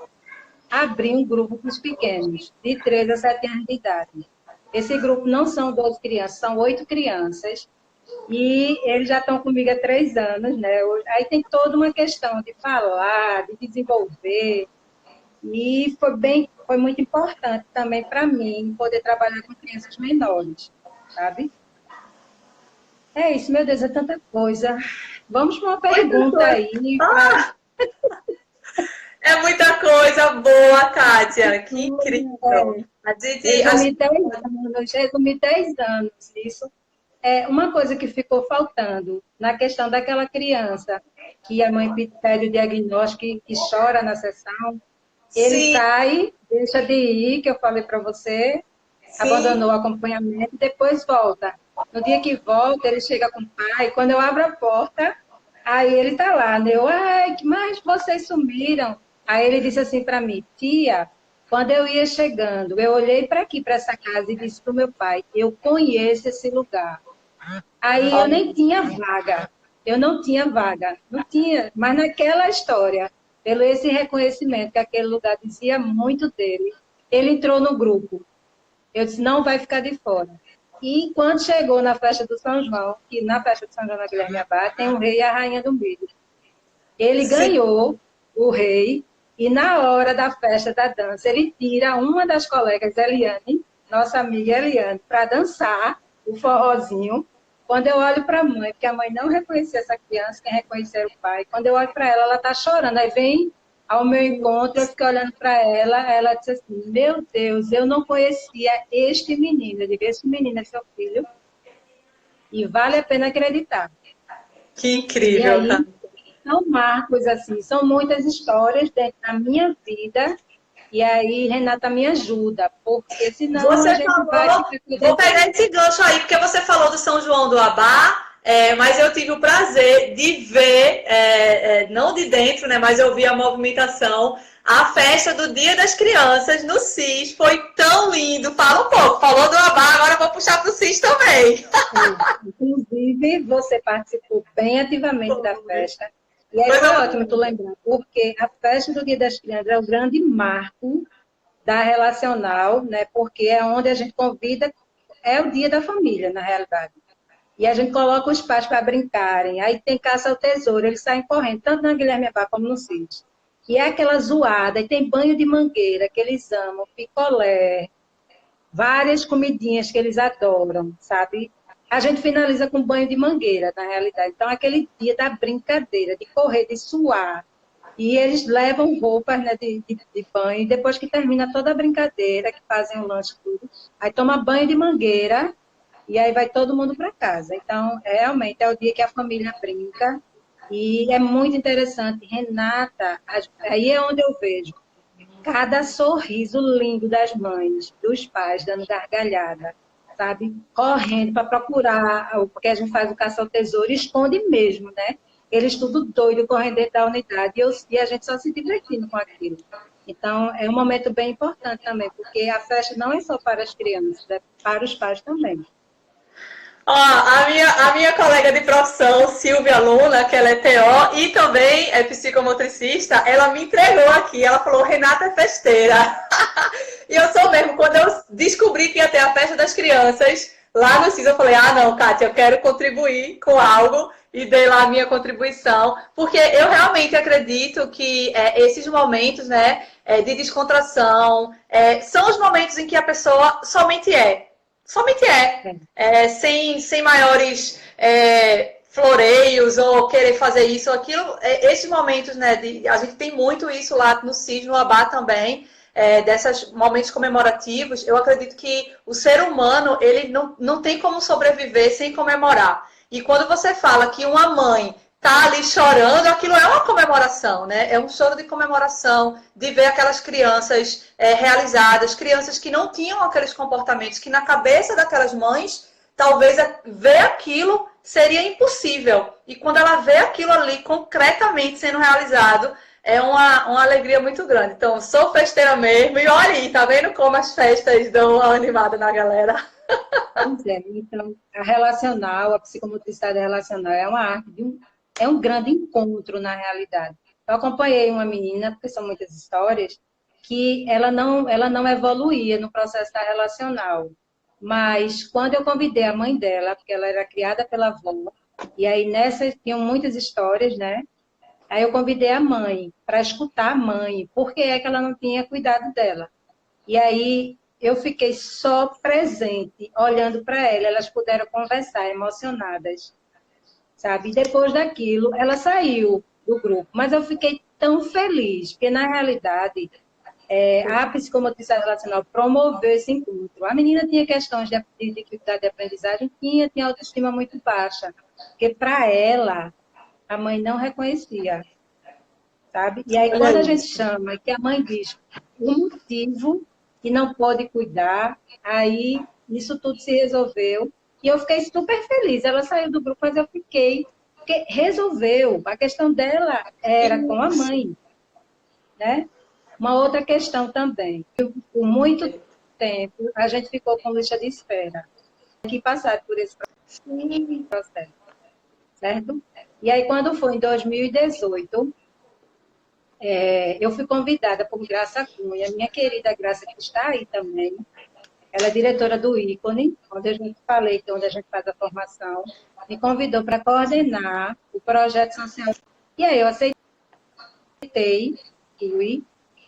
abrir um grupo para os pequenos, de 3 a 7 anos de idade. Esse grupo não são 12 crianças, são 8 crianças. E eles já estão comigo há 3 anos, né? Aí tem toda uma questão de falar, de desenvolver. E foi muito importante também para mim poder trabalhar com crianças menores, sabe? É isso, meu Deus, é tanta coisa. Vamos para uma pergunta aí. É muita coisa boa, Kátia. Que incrível. Resumi 10 anos. Isso é uma coisa que ficou faltando na questão daquela criança que a mãe pede o diagnóstico que chora na sessão. Ele Sim. sai, deixa de ir, que eu falei para você, Sim. abandonou o acompanhamento, depois volta. No dia que volta, ele chega com o pai, quando eu abro a porta, aí ele está lá, né? Mas vocês sumiram. Aí ele disse assim para mim, tia, quando eu ia chegando, eu olhei para aqui, para essa casa, e disse para o meu pai, eu conheço esse lugar. Aí eu nem tinha vaga, não tinha, mas naquela história, pelo esse reconhecimento que aquele lugar dizia muito dele, ele entrou no grupo. Eu disse, não vai ficar de fora. E quando chegou na festa do São João, que na festa do São João na Guilherme Abá, tem o rei e a rainha do milho. Ele ganhou o rei E na hora da festa da dança, ele tira uma das colegas, Eliane, nossa amiga Eliane, para dançar o forrozinho. Quando eu olho para a mãe, porque a mãe não reconhecia essa criança, quem reconhecer o pai, quando eu olho para ela, ela está chorando. Aí vem ao meu encontro, eu fiquei olhando para ela, ela disse assim, meu Deus, eu não conhecia este menino. Eu digo, este menino é seu filho, e vale a pena acreditar. Que E incrível, aí, cara. são marcos, assim, são muitas histórias dentro da minha vida. E aí, Renata me ajuda, porque senão a Você gente vai falou, ficar vou cuidando. pegar esse gancho aí, porque você falou do São João do Abá, mas eu tive o prazer de ver, não de dentro, né, mas eu vi a movimentação, a festa do Dia das Crianças no CIS, foi tão lindo. Fala um pouco, falou do Abá, agora eu vou puxar para o CIS também. Inclusive, você participou bem ativamente da festa. E aí foi Coisa ótimo tu lembrar, porque a festa do Dia das Crianças é o grande marco da relacional, né? Porque é onde a gente convida, é o dia da família, na realidade. E a gente coloca os pais para brincarem. Aí tem caça ao tesouro, eles saem correndo, tanto na Guilherme Abá como no Cis. E é aquela zoada, e tem banho de mangueira, que eles amam, picolé, várias comidinhas que eles adoram, sabe? A gente finaliza com banho de mangueira, na realidade. Então, aquele dia da brincadeira, de correr, de suar. E eles levam roupas, né, de banho, e depois que termina toda a brincadeira, que fazem o lanche tudo, aí toma banho de mangueira, e aí vai todo mundo para casa. Então, realmente, é o dia que a família brinca, e é muito interessante. Renata, aí é onde eu vejo cada sorriso lindo das mães, dos pais, dando gargalhada, sabe? Correndo para procurar, porque a gente faz o caça ao tesouro e esconde mesmo, né? Eles tudo doido, correndo dentro da unidade, e a gente só se divertindo com aquilo. Então, é um momento bem importante também, porque a festa não é só para as crianças, é para os pais também. Ó, a minha colega de profissão, Silvia Luna, que ela é TO e também é psicomotricista, ela me entregou aqui, ela falou, Renata é festeira. E eu sou mesmo, quando eu descobri que ia ter a festa das crianças, lá no CIS eu falei, ah não, Kátia, eu quero contribuir com algo, e dei lá a minha contribuição, porque eu realmente acredito que esses momentos, né, de descontração, são os momentos em que a pessoa somente é. Somente sem maiores floreios ou querer fazer isso ou aquilo. Esses momentos, né? A gente tem muito isso lá no CIS, no ABA também, desses momentos comemorativos. Eu acredito que o ser humano ele não tem como sobreviver sem comemorar. E quando você fala que uma mãe tá ali chorando, aquilo é uma comemoração, né? É um choro de comemoração, de ver aquelas crianças realizadas, crianças que não tinham aqueles comportamentos, que na cabeça daquelas mães, talvez ver aquilo seria impossível. E quando ela vê aquilo ali concretamente sendo realizado, é uma alegria muito grande. Então, sou festeira mesmo, e olha aí, tá vendo como as festas dão uma animada na galera? Pois é, então, a relacional, a psicomotricidade relacional é uma arte é um grande encontro na realidade. Eu acompanhei uma menina, porque são muitas histórias, que ela não evoluía no processo da relacional. Mas quando eu convidei a mãe dela, porque ela era criada pela avó, e aí nessas tinham muitas histórias, né? Aí eu convidei a mãe para escutar a mãe, por que é que ela não tinha cuidado dela. E aí eu fiquei só presente, olhando para ela, elas puderam conversar emocionadas, sabe? E depois daquilo, ela saiu do grupo, mas eu fiquei tão feliz, porque na realidade a psicomotricidade relacional promoveu esse encontro. A menina tinha questões de dificuldade de aprendizagem, tinha autoestima muito baixa, porque para ela, a mãe não reconhecia, sabe? E aí, Olha quando a gente isso. chama, que a mãe diz o motivo que não pode cuidar, aí isso tudo se resolveu. E eu fiquei super feliz. Ela saiu do grupo, mas eu fiquei, porque resolveu. A questão dela era com a mãe, né? Uma outra questão também. Por muito tempo, a gente ficou com lista de espera. Que passaram por esse processo, certo? E aí, quando foi em 2018, eu fui convidada por Graça Cunha, minha querida Graça, que está aí também. Ela é diretora do Ícone, onde a gente falei, onde a gente faz a formação. Me convidou para coordenar o projeto social. E aí eu aceitei inclui.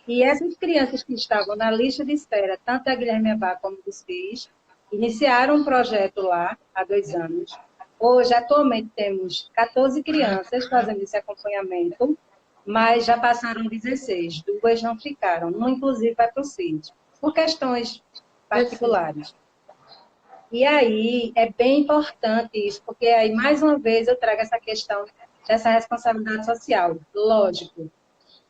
E essas crianças que estavam na lista de espera, tanto da Guilherme Abá como do CIS, iniciaram um projeto lá há 2 anos. Hoje, atualmente, temos 14 crianças fazendo esse acompanhamento, mas já passaram 16, 2 não ficaram, uma inclusive vai para o CIS, por questões particulares. E aí é bem importante isso, porque aí, mais uma vez, eu trago essa questão dessa responsabilidade social. Lógico,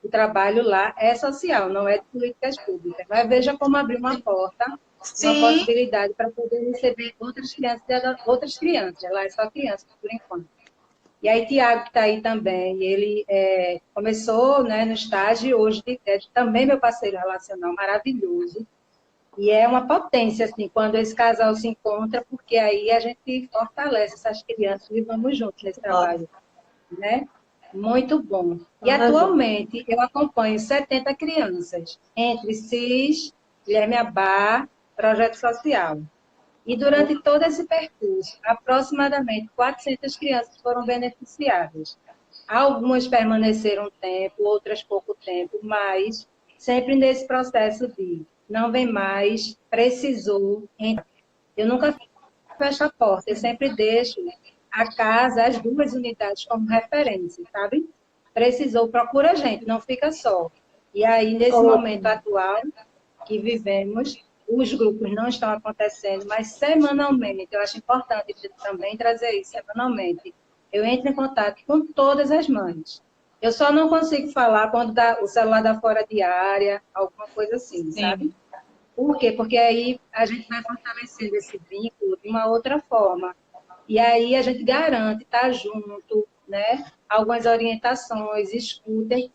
o trabalho lá é social, não é de políticas públicas. Mas veja como abrir uma porta, uma Sim. possibilidade para poder receber outras crianças. Lá é só crianças, por enquanto. E aí, Tiago, que está aí também, ele começou, né, no estágio e hoje é também meu parceiro relacional, maravilhoso. E é uma potência, assim, quando esse casal se encontra, porque aí a gente fortalece essas crianças e vamos juntos nesse trabalho, né? Muito bom. E atualmente eu acompanho 70 crianças, entre CIS, Guilherme Abá, Projeto Social. E durante todo esse percurso, aproximadamente 400 crianças foram beneficiadas. Algumas permaneceram um tempo, outras pouco tempo, mas sempre nesse processo de não vem mais, precisou. Eu nunca fecho a porta, eu sempre deixo a casa, as 2 unidades como referência, sabe? Precisou, procura a gente, não fica só. E aí, nesse momento atual que vivemos, os grupos não estão acontecendo, mas semanalmente, eu acho importante também trazer isso semanalmente. Eu entro em contato com todas as mães. Eu só não consigo falar quando o celular dá fora de área, alguma coisa assim, sabe? Por quê? Porque aí a gente vai fortalecendo esse vínculo de uma outra forma. E aí a gente garante estar junto, né? Algumas orientações, escutem.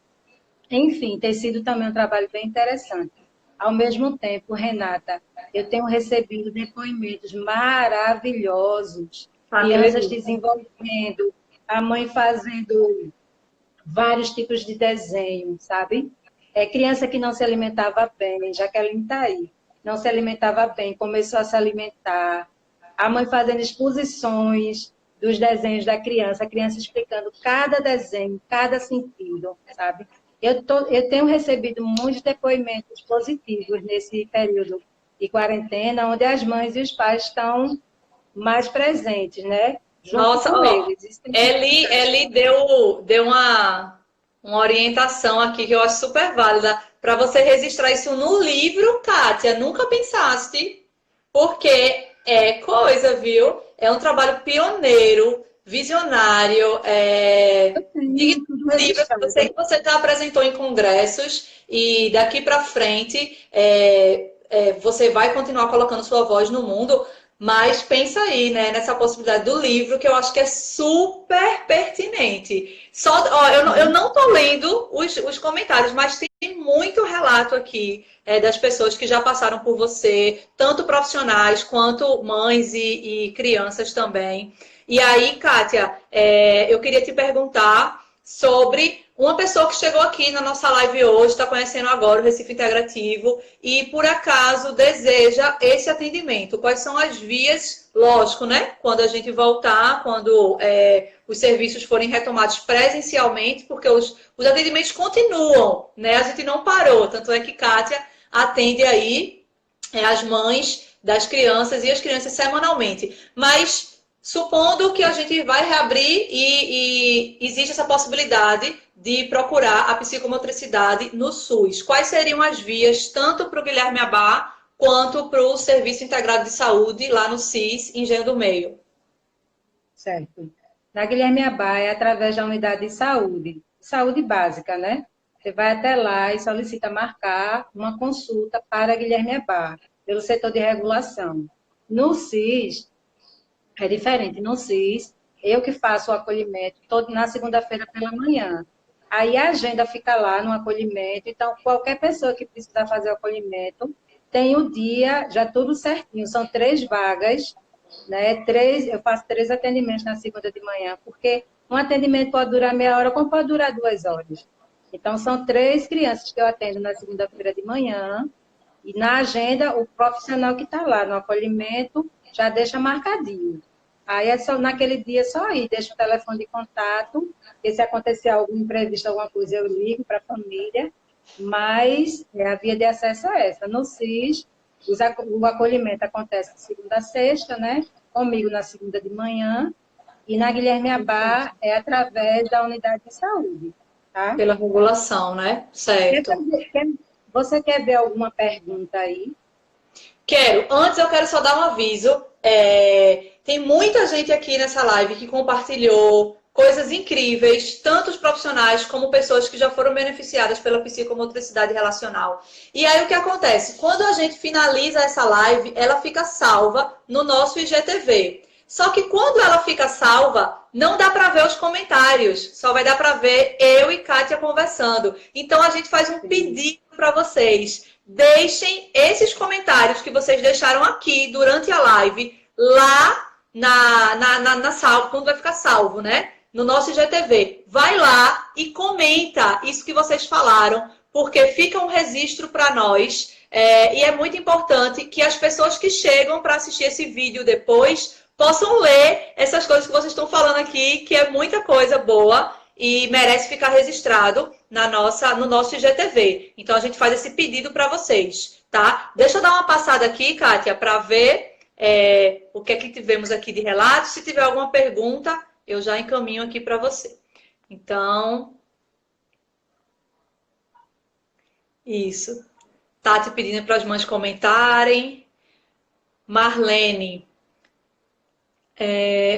Enfim, tem sido também um trabalho bem interessante. Ao mesmo tempo, Renata, eu tenho recebido depoimentos maravilhosos, crianças desenvolvendo, a mãe fazendo vários tipos de desenho, sabe? Criança que não se alimentava bem, Jaqueline está aí, não se alimentava bem, começou a se alimentar, a mãe fazendo exposições dos desenhos da criança, a criança explicando cada desenho, cada sentido, sabe? Eu tenho recebido muitos depoimentos positivos nesse período de quarentena, onde as mães e os pais estão mais presentes, né? Junto Nossa, com ó, eles. Isso tem sido Eli deu uma orientação aqui que eu acho super válida para você registrar isso no livro, Kátia. Nunca pensaste? Porque é coisa, viu? É um trabalho pioneiro, visionário, digno tenho tudo de livro. Eu sei registrado. que você já apresentou em congressos e daqui para frente você vai continuar colocando sua voz no mundo. Mas pensa aí, né, nessa possibilidade do livro, que eu acho que é super pertinente. Só, ó, eu não tô lendo os comentários, mas tem muito relato aqui das pessoas que já passaram por você, tanto profissionais quanto mães e crianças também. E aí, Kátia, eu queria te perguntar sobre uma pessoa que chegou aqui na nossa live hoje, está conhecendo agora o Recife Integrativo e por acaso deseja esse atendimento. Quais são as vias? Lógico, né? Quando a gente voltar, quando os serviços forem retomados presencialmente, porque os atendimentos continuam, né? A gente não parou. Tanto é que Kátia atende aí as mães das crianças e as crianças semanalmente. Mas supondo que a gente vai reabrir e existe essa possibilidade de procurar a psicomotricidade no SUS. Quais seriam as vias, tanto para o Guilherme Abá, quanto para o Serviço Integrado de Saúde, lá no CIS, Engenho do Meio? Certo. Na Guilherme Abá é através da unidade de saúde básica, né? Você vai até lá e solicita marcar uma consulta para Guilherme Abá, pelo setor de regulação. No CIS, é diferente. No CIS, eu que faço o acolhimento todo na segunda-feira pela manhã. Aí a agenda fica lá no acolhimento, então qualquer pessoa que precisar fazer o acolhimento tem o dia já tudo certinho. São 3 vagas, né? Eu faço 3 atendimentos na segunda de manhã, porque um atendimento pode durar meia hora, como pode durar 2 horas. Então, são 3 crianças que eu atendo na segunda-feira de manhã, e na agenda, o profissional que está lá no acolhimento já deixa marcadinho. Aí é só naquele dia só ir, deixa o telefone de contato, e se acontecer algum imprevisto, alguma coisa, eu ligo para a família mas a via de acesso é essa. No SIS, o acolhimento acontece de segunda a sexta, né? Comigo na segunda de manhã, e na Guilherme Abá é através da unidade de saúde, tá? Pela regulação, né? Certo. Você quer ver alguma pergunta aí? Quero. Antes eu quero só dar um aviso. Tem muita gente aqui nessa live que compartilhou coisas incríveis, tanto os profissionais como pessoas que já foram beneficiadas pela psicomotricidade relacional. E aí o que acontece? Quando a gente finaliza essa live, ela fica salva no nosso IGTV. Só que quando ela fica salva, não dá para ver os comentários, só vai dar para ver eu e Kátia conversando. Então a gente faz um pedido para vocês. Deixem esses comentários que vocês deixaram aqui durante a live, lá na salva, quando vai ficar salvo, né? No nosso IGTV. Vai lá e comenta isso que vocês falaram, porque fica um registro para nós. E é muito importante que as pessoas que chegam para assistir esse vídeo depois possam ler essas coisas que vocês estão falando aqui, que é muita coisa boa e merece ficar registrado no nosso IGTV. Então a gente faz esse pedido para vocês, tá? Deixa eu dar uma passada aqui, Kátia, para ver o que é que tivemos aqui de relatos. Se tiver alguma pergunta, eu já encaminho aqui para você. Então, isso. Tati pedindo para as mães comentarem. Marlene.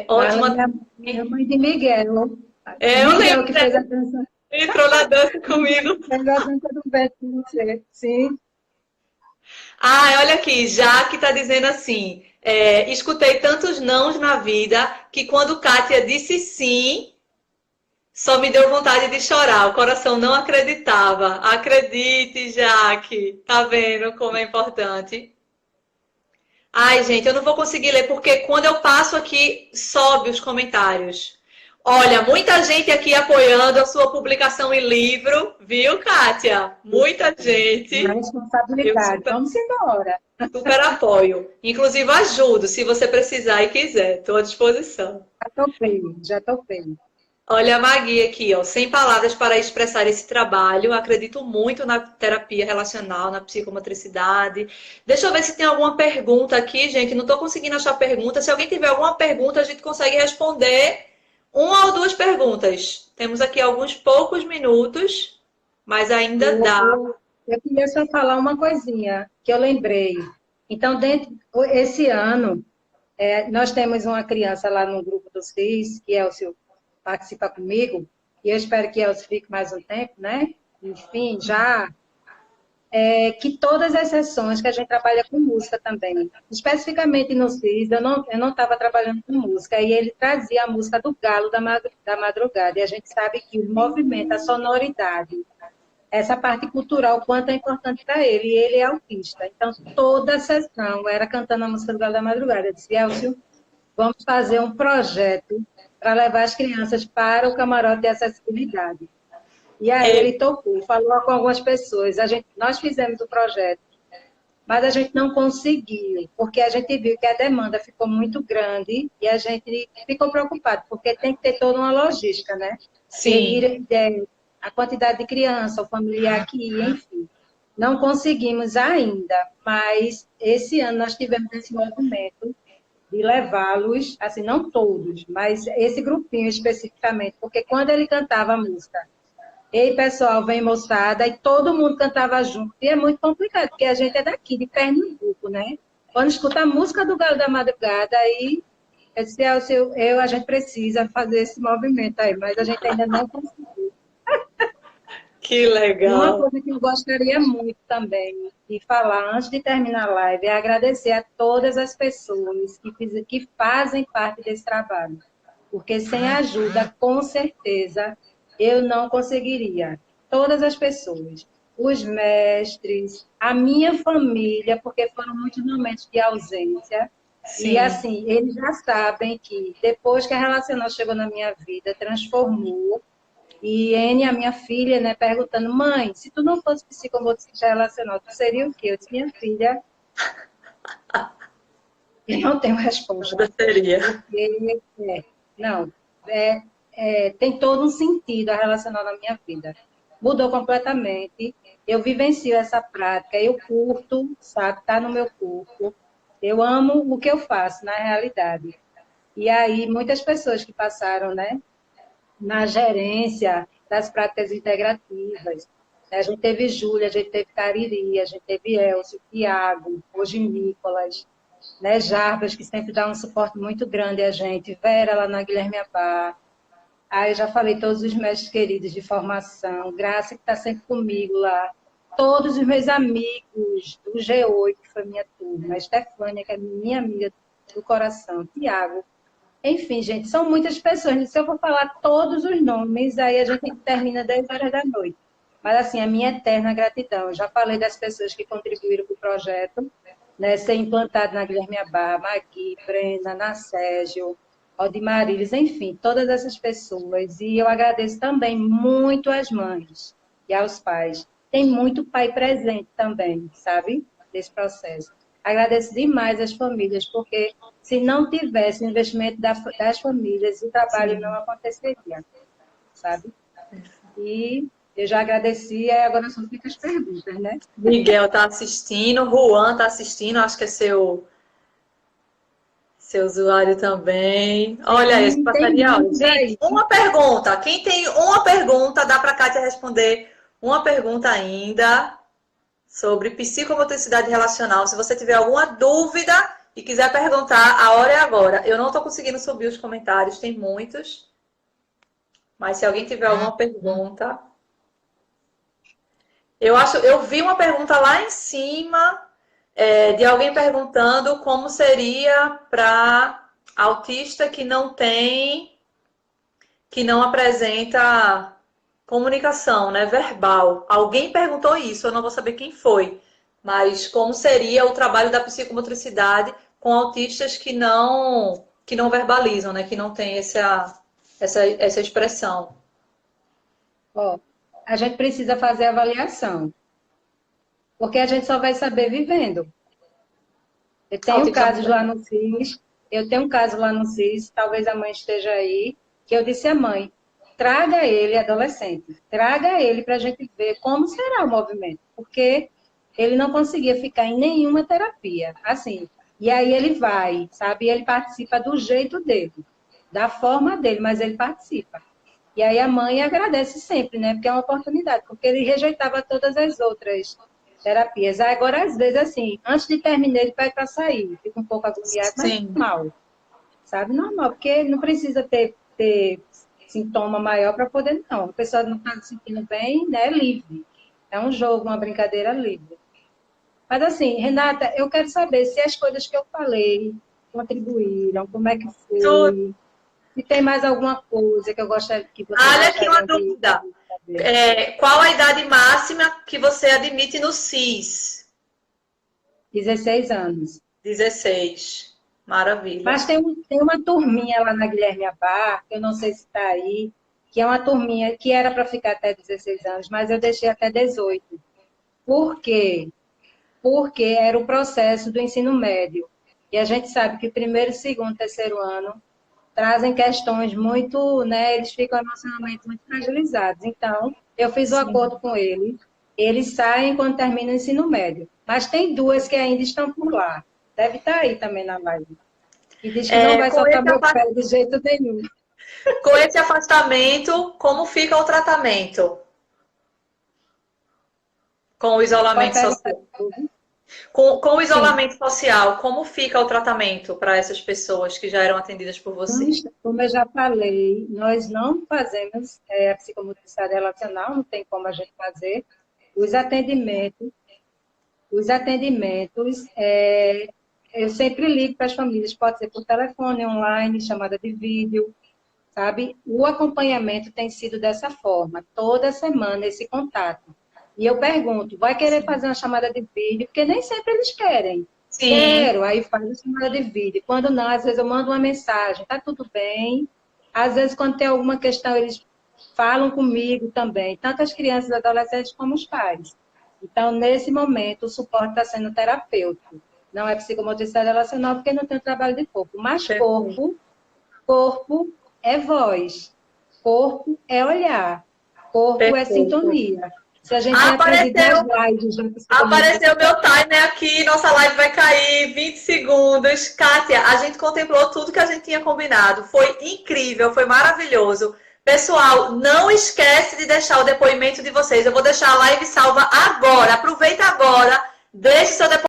Ótima. Minha mãe de Miguel. Eu Miguel lembro. Que fez a dança. Entrou na dança comigo. Fez a dança do Beto com você. Sim. Olha aqui, Jaque está dizendo assim, escutei tantos nãos na vida que quando Kátia disse sim, só me deu vontade de chorar, o coração não acreditava. Acredite, Jaque, tá vendo como é importante? Ai, gente, eu não vou conseguir ler porque quando eu passo aqui, sobe os comentários. Olha, muita gente aqui apoiando a sua publicação em livro, viu, Kátia? Muita gente. Responsabilidade. Vamos embora. Super apoio. Inclusive, ajudo, se você precisar e quiser. Estou à disposição. Já topei. Olha a Magui aqui, ó. Sem palavras para expressar esse trabalho. Acredito muito na terapia relacional, na psicomotricidade. Deixa eu ver se tem alguma pergunta aqui, gente. Não estou conseguindo achar pergunta. Se alguém tiver alguma pergunta, a gente consegue responder uma ou duas perguntas. Temos aqui alguns poucos minutos, mas ainda dá. Eu queria só falar uma coisinha que eu lembrei. Então, esse ano, nós temos uma criança lá no grupo dos CIS, que Elcio participa comigo, e eu espero que Elcio fique mais um tempo, né? Enfim, já... que todas as sessões que a gente trabalha com música também, especificamente no CIS, eu não estava trabalhando com música, e ele trazia a música do Galo da Madrugada, e a gente sabe que o movimento, a sonoridade, essa parte cultural, o quanto é importante para ele, e ele é autista. Então, toda a sessão era cantando a música do Galo da Madrugada. Eu disse, Elcio, vamos fazer um projeto para levar as crianças para o camarote de acessibilidade. E aí ele tocou, falou com algumas pessoas. Nós fizemos o projeto, mas a gente não conseguiu, porque a gente viu que a demanda ficou muito grande e a gente ficou preocupado, porque tem que ter toda uma logística, né? Sim. A quantidade de criança, o familiar aqui, enfim. Não conseguimos ainda, mas esse ano nós tivemos esse movimento de levá-los, assim, não todos, mas esse grupinho especificamente, porque quando ele cantava a música, ei, pessoal, vem moçada, e todo mundo cantava junto, e é muito complicado, porque a gente é daqui, de Pernambuco, né? Quando escuta a música do Galo da Madrugada, aí eu disse, a gente precisa fazer esse movimento aí, mas a gente ainda não conseguiu. Que legal. Uma coisa que eu gostaria muito também de falar, antes de terminar a live, é agradecer a todas as pessoas que fazem parte desse trabalho. Porque sem ajuda, com certeza, eu não conseguiria. Todas as pessoas, os mestres, a minha família, porque foram muitos momentos de ausência. Sim. E assim, eles já sabem que depois que a Relacional chegou na minha vida, transformou. E N, a minha filha, né, perguntando, mãe, se tu não fosse psicomotricista relacional, tu seria o quê? Eu disse, minha filha, eu não tenho resposta. Seria. Não, tem todo um sentido a relacional na minha vida. mudou completamente. Eu vivencio essa prática, eu curto, sabe? Está no meu corpo. Eu amo o que eu faço, na realidade. E aí, muitas pessoas que passaram, né, na gerência das práticas integrativas. A gente teve Júlia, a gente teve Cariri, a gente teve Elcio, Tiago, hoje Nicolas, né, Jarbas, que sempre dá um suporte muito grande a gente, Vera lá na Guilherme Abá. Aí já falei todos os mestres queridos de formação, Graça que está sempre comigo lá, todos os meus amigos do G8, que foi minha turma, a Estefânia, que é minha amiga do coração, Tiago. Enfim, gente, são muitas pessoas. Se eu for falar todos os nomes, aí a gente termina 10 horas da noite. Mas, assim, a minha eterna gratidão. Eu já falei das pessoas que contribuíram para o projeto, né, ser implantado na Guilherme Abá, Magui, Brena, na Sérgio, Aldimarilis, enfim, todas essas pessoas. E eu agradeço também muito às mães e aos pais. Tem muito pai presente também, sabe, desse processo. Agradeço demais às famílias, porque se não tivesse o investimento das famílias, o trabalho não aconteceria, sabe? E eu já agradeci, e agora só fica as perguntas, né? Miguel está assistindo, Juan está assistindo, acho que é seu usuário também. Olha, esse Tem passaria. muitos Gente, aí. uma pergunta. Quem tem uma pergunta, dá para a Kátia responder uma pergunta ainda sobre psicomotricidade relacional. Se você tiver alguma dúvida e quiser perguntar, a hora é agora. Eu não estou conseguindo subir os comentários, tem muitos. Mas se alguém tiver alguma pergunta. Eu vi uma pergunta lá em cima, de alguém perguntando como seria para autista que não apresenta comunicação, né, verbal. Alguém perguntou isso, eu não vou saber quem foi, mas como seria o trabalho da psicomotricidade com autistas que não verbalizam, né, que não tem essa expressão. Ó, a gente precisa fazer avaliação, porque a gente só vai saber vivendo. Eu tenho casos lá no CIS, talvez a mãe esteja aí, que eu disse à mãe, traga ele, adolescente, traga ele para a gente ver como será o movimento, porque ele não conseguia ficar em nenhuma terapia, assim. E aí ele vai, sabe? E ele participa do jeito dele, da forma dele, mas ele participa. E aí a mãe agradece sempre, né? Porque é uma oportunidade, porque ele rejeitava todas as outras terapias. Aí, agora, às vezes, assim, antes de terminar, ele vai para sair, fica um pouco agoniado, mas Sim. normal, sabe? Normal, porque não precisa ter sintoma maior para poder, não. A pessoa não está se sentindo bem, né? É livre. É um jogo, uma brincadeira livre. Mas, assim, Renata, eu quero saber se as coisas que eu falei contribuíram, como é que foi, se tem mais alguma coisa que eu gostaria que vocês Olha aqui uma gostariam de dúvida. saber. Qual a idade máxima que você admite no CIS? 16 anos. 16. Maravilha. Mas tem uma turminha lá na Guilherme Abá, que eu não sei se está aí, que é uma turminha que era para ficar até 16 anos, mas eu deixei até 18. Por quê? Porque era o processo do ensino médio. E a gente sabe que primeiro, segundo, terceiro ano trazem questões muito, né, eles ficam emocionalmente muito fragilizados. Então, eu fiz o Sim. acordo com eles saem quando termina o ensino médio. Mas tem duas que ainda estão por lá. Deve estar aí também na live. E diz que não vai Com soltar meu pé de jeito nenhum. com esse afastamento, como fica o tratamento? Com o Pode isolamento perguntar social? de tudo. Com o Sim. isolamento social, como fica o tratamento para essas pessoas que já eram atendidas por você? Como eu já falei, nós não fazemos a psicomotricidade relacional, não tem como a gente fazer. Os atendimentos, eu sempre ligo para as famílias, pode ser por telefone, online, chamada de vídeo, sabe? O acompanhamento tem sido dessa forma, toda semana esse contato. E eu pergunto, vai querer fazer uma chamada de vídeo? Porque nem sempre eles querem. Sim, Quero, aí faz a chamada de vídeo. Quando não, às vezes eu mando uma mensagem, tá tudo bem? Às vezes, quando tem alguma questão, eles falam comigo também, tanto as crianças e adolescentes como os pais. Então, nesse momento, o suporte está sendo terapêutico. Não é psicomotricidade relacional, porque não tem o trabalho de corpo. Mas perfeito. corpo é voz, corpo é olhar. Corpo é Perfeito. sintonia. Se a gente tem aprendido as lives... Apareceu meu timer aqui, nossa live vai cair, 20 segundos. Kátia, a gente contemplou tudo que a gente tinha combinado. Foi incrível, foi maravilhoso. Pessoal, não esquece de deixar o depoimento de vocês. Eu vou deixar a live salva agora. Aproveita agora, deixe seu depoimento.